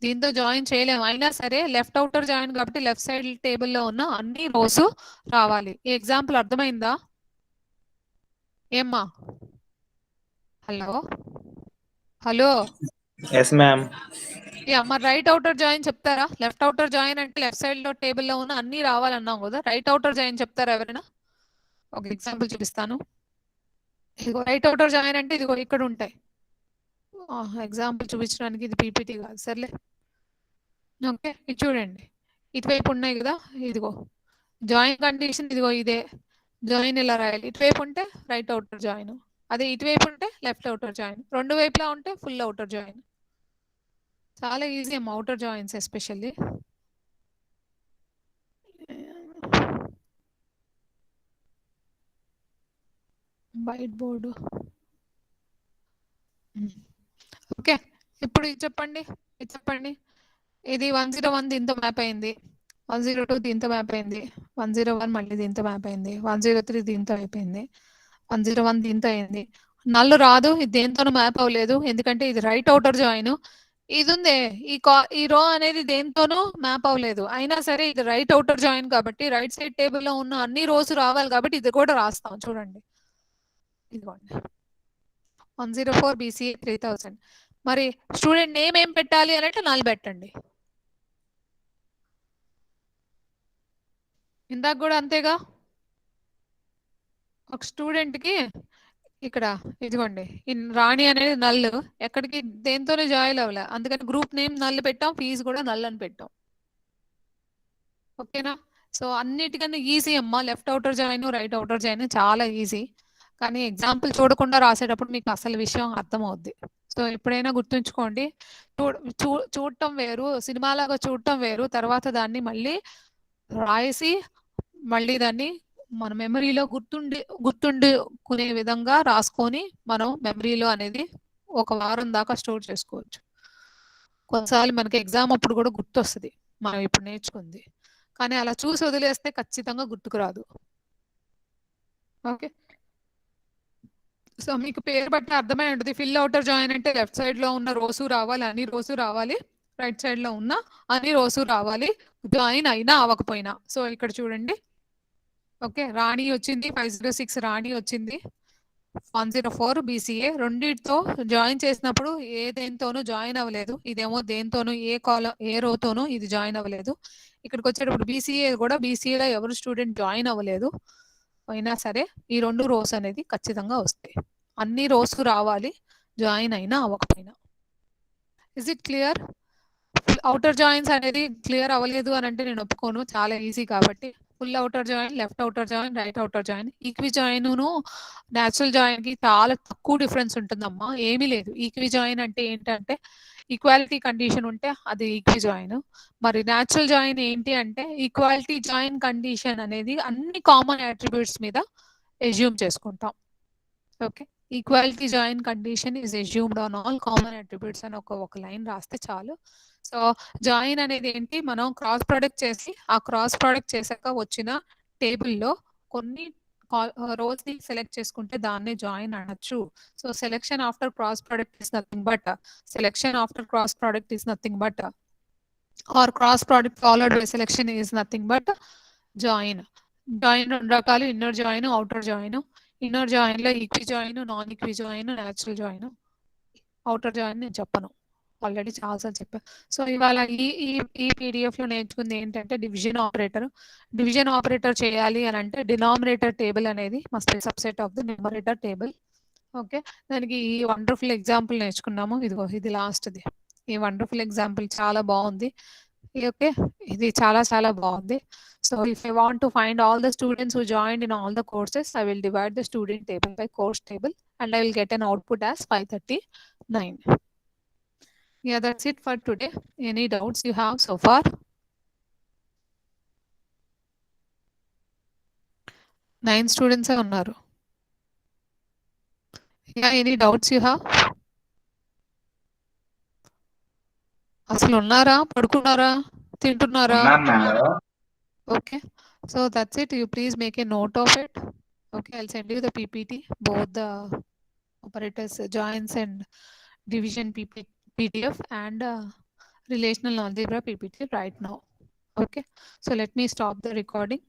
దీంతో జాయిన్ చేయలేము, అయినా సరే లెఫ్ట్ అవుటర్ జాయిన్ కాబట్టి లెఫ్ట్ సైడ్ టేబుల్లో ఉన్న అన్ని రోస్ రావాలి. ఈ ఎగ్జాంపుల్ అర్థమైందా ఏమ్మా? Hello hello, yes ma'am. అమ్మ రైట్ అవుటర్ జాయిన్ చెప్తారా? లెఫ్ట్ అవుటర్ జాయిన్ అంటే లెఫ్ట్ సైడ్ లో టేబుల్లో ఉన్న అన్ని రావాలన్నాం కదా, రైట్ అవుటర్ జాయిన్ చెప్తారా ఎవరైనా? ఒక ఎగ్జాంపుల్ చూపిస్తాను. ఇదిగో రైట్ అవుటర్ జాయిన్ అంటే ఇదిగో ఇక్కడ ఉంటాయి. ఎగ్జాంపుల్ చూపించడానికి ఇది పీపీటీ కాదు, సర్లే. ఓకే, ఇది చూడండి, ఇటువైపు ఉన్నాయి కదా, ఇదిగో జాయిన్ కండిషన్ ఇదిగో ఇదే, జాయిన్ ఇలా రాయాలి, ఇటువైపు ఉంటే రైట్ అవుటర్ జాయిన్, అదే ఇటువైపు ఉంటే లెఫ్ట్ అవుటర్ జాయిన్, రెండు వైపులా ఉంటే ఫుల్ అవుటర్ జాయిన్. చాలా ఈజీ అమ్మ outer joins especially. White board. Okay, ఇప్పుడు ఇది చెప్పండి, ఇది చెప్పండి. ఇది 101 దీంతో మ్యాప్ అయింది, 102 దీంతో మ్యాప్ అయింది, 101 మళ్ళీ దీంతో మ్యాప్ అయింది, 103 దీంతో అయిపోయింది, 101 దీంతో అయింది. నల్లు రాదు, ఇది దేంతోనూ మ్యాప్ అవ్వలేదు, ఎందుకంటే ఇది రైట్ అవుటర్ జాయిన్. ఇది ఉందే ఈ రో అనేది దేంతోనూ మ్యాప్ అవ్వలేదు, అయినా సరే ఇది రైట్ అవుటర్ జాయిన్ కాబట్టి రైట్ సైడ్ టేబుల్లో ఉన్న అన్ని రోస్ రావాలి కాబట్టి ఇది కూడా రాస్తాం. చూడండి ఇదిగోండి 104 బీసీ 3000. మరి స్టూడెంట్ నేమ్ ఏం పెట్టాలి అని అంటే నల్ పెట్టండి. ఇందాక కూడా అంతేగా, ఒక స్టూడెంట్కి ఇక్కడ ఇదిగోండి రాణి అనేది నల్ ఎక్కడికి దేంతోనే జాయిన్ అవ్వలే, అందుకని గ్రూప్ నేమ్ నల్ పెట్టాం, ఫీజు కూడా నల్ అని పెట్టాం. ఓకేనా? సో అన్నిటికన్నా ఈజీ అమ్మా, left outer join right outer join చాలా ఈజీ, కానీ ఎగ్జాంపుల్ చూడకుండా రాసేటప్పుడు మీకు అసలు విషయం అర్థమవుద్ది. సో ఎప్పుడైనా గుర్తుంచుకోండి, చూడటం వేరు, సినిమాలాగా చూడటం వేరు, తర్వాత దాన్ని మళ్ళీ రాసి మళ్ళీ దాన్ని మన మెమరీలో గుర్తుండుకునే విధంగా రాసుకొని మనం మెమరీలో అనేది ఒక వారం దాకా స్టోర్ చేసుకోవచ్చు. కొన్నిసార్లు మనకి ఎగ్జామ్ అప్పుడు కూడా గుర్తొస్తుంది మనం ఇప్పుడు నేర్చుకుంది, కానీ అలా చూసి వదిలేస్తే ఖచ్చితంగా గుర్తుకు రాదు. ఓకే, సో మీకు పేరు బట్టి అర్థమై ఉంటుంది. ఫిల్ అవుటర్ జాయిన్ అంటే లెఫ్ట్ సైడ్ లో ఉన్న రోసు రావాలి, అన్ని రోసు రావాలి, రైట్ సైడ్ లో ఉన్న అన్ని రోసు రావాలి, జాయిన్ అయినా అవ్వకపోయినా. సో ఇక్కడ చూడండి, ఓకే, రాణి వచ్చింది 506, రాణి వచ్చింది 104 BCA. రెండింటితో జాయిన్ చేసినప్పుడు దేంతోనూ జాయిన్ అవ్వలేదు, ఇదేమో దేంతోనూ ఏ రోతోనూ ఇది జాయిన్ అవ్వలేదు. ఇక్కడికి వచ్చేటప్పుడు BCA కూడా, BCAలో ఎవరు స్టూడెంట్ జాయిన్ అవ్వలేదు అయినా సరే ఈ 2 రోస్ అనేది ఖచ్చితంగా వస్తాయి. అన్ని రోస్ రావాలి, జాయిన్ అయినా అవ్వకపోయినా. Is it clear? Outer joins అనేది క్లియర్ అవ్వలేదు అని అంటే నేను ఒప్పుకోను, చాలా ఈజీ కాబట్టి. Full outer join, left outer join, right outer join. Equi join natural join కి చాలా తక్కువ డిఫరెన్స్ ఉంటుందమ్మా, ఏమీ లేదు. ఈక్వి జాయిన్ అంటే ఏంటంటే ఈక్వాలిటీ కండిషన్ ఉంటే అది ఈక్వి జాయిన్. మరి న్యాచురల్ జాయిన్ ఏంటి అంటే ఈక్వాలిటీ జాయిన్ కండిషన్ అనేది అన్ని కామన్ అట్రిబ్యూట్స్ మీద ఎజ్యూమ్ చేసుకుంటాం. Okay, equality join condition is assumed on all common attributes అని ఒక లైన్ రాస్తే చాలు. సో జాయిన్ అనేది ఏంటి, మనం క్రాస్ ప్రొడక్ట్ చేసి ఆ క్రాస్ ప్రొడక్ట్ చేశాక వచ్చిన టేబుల్లో కొన్ని రోల్స్ ని సెలెక్ట్ చేసుకుంటే దాన్ని జాయిన్ అనొచ్చు. So selection after cross product is nothing but or cross product followed by selection is nothing but join. Join 2 రకాలు, inner join, outer join. Inner join లో equi join, non equi join, natural join. Outer join నేను చెప్పను, already చాలాసార్లు చెప్పాను. So ఇవాళ ఈ PDF లో నేర్చుకుంది ఏంటంటే డివిజన్ ఆపరేటర్. డివిజన్ ఆపరేటర్ చేయాలి అని అంటే డినామినేటర్ టేబుల్ అనేది must be subset of the numerator table. Okay, దానికి ఈ వండర్ఫుల్ ఎగ్జాంపుల్ నేర్చుకున్నాము. ఇదిగో ఇది లాస్ట్ది. ఈ వండర్ఫుల్ ఎగ్జాంపుల్ చాలా బాగుంది. ఓకే, ఇది చాలా బాగుంది. So if I want to find all the students who joined in all the courses, I will divide the student table by course table and I will get an output as 539. Yeah, that's it for today. Any doubts you have so far? Nine students are unnaru. Yeah, any doubts you have? అసలు ఉన్నారా, పడుకున్నారా, తింటున్నారా? Okay, so that's it. You please make a note of it. Okay, I'll send you the PPT, both the operators, joins and division PDF and relational algebra PPT right now. Okay, so let me stop the recording.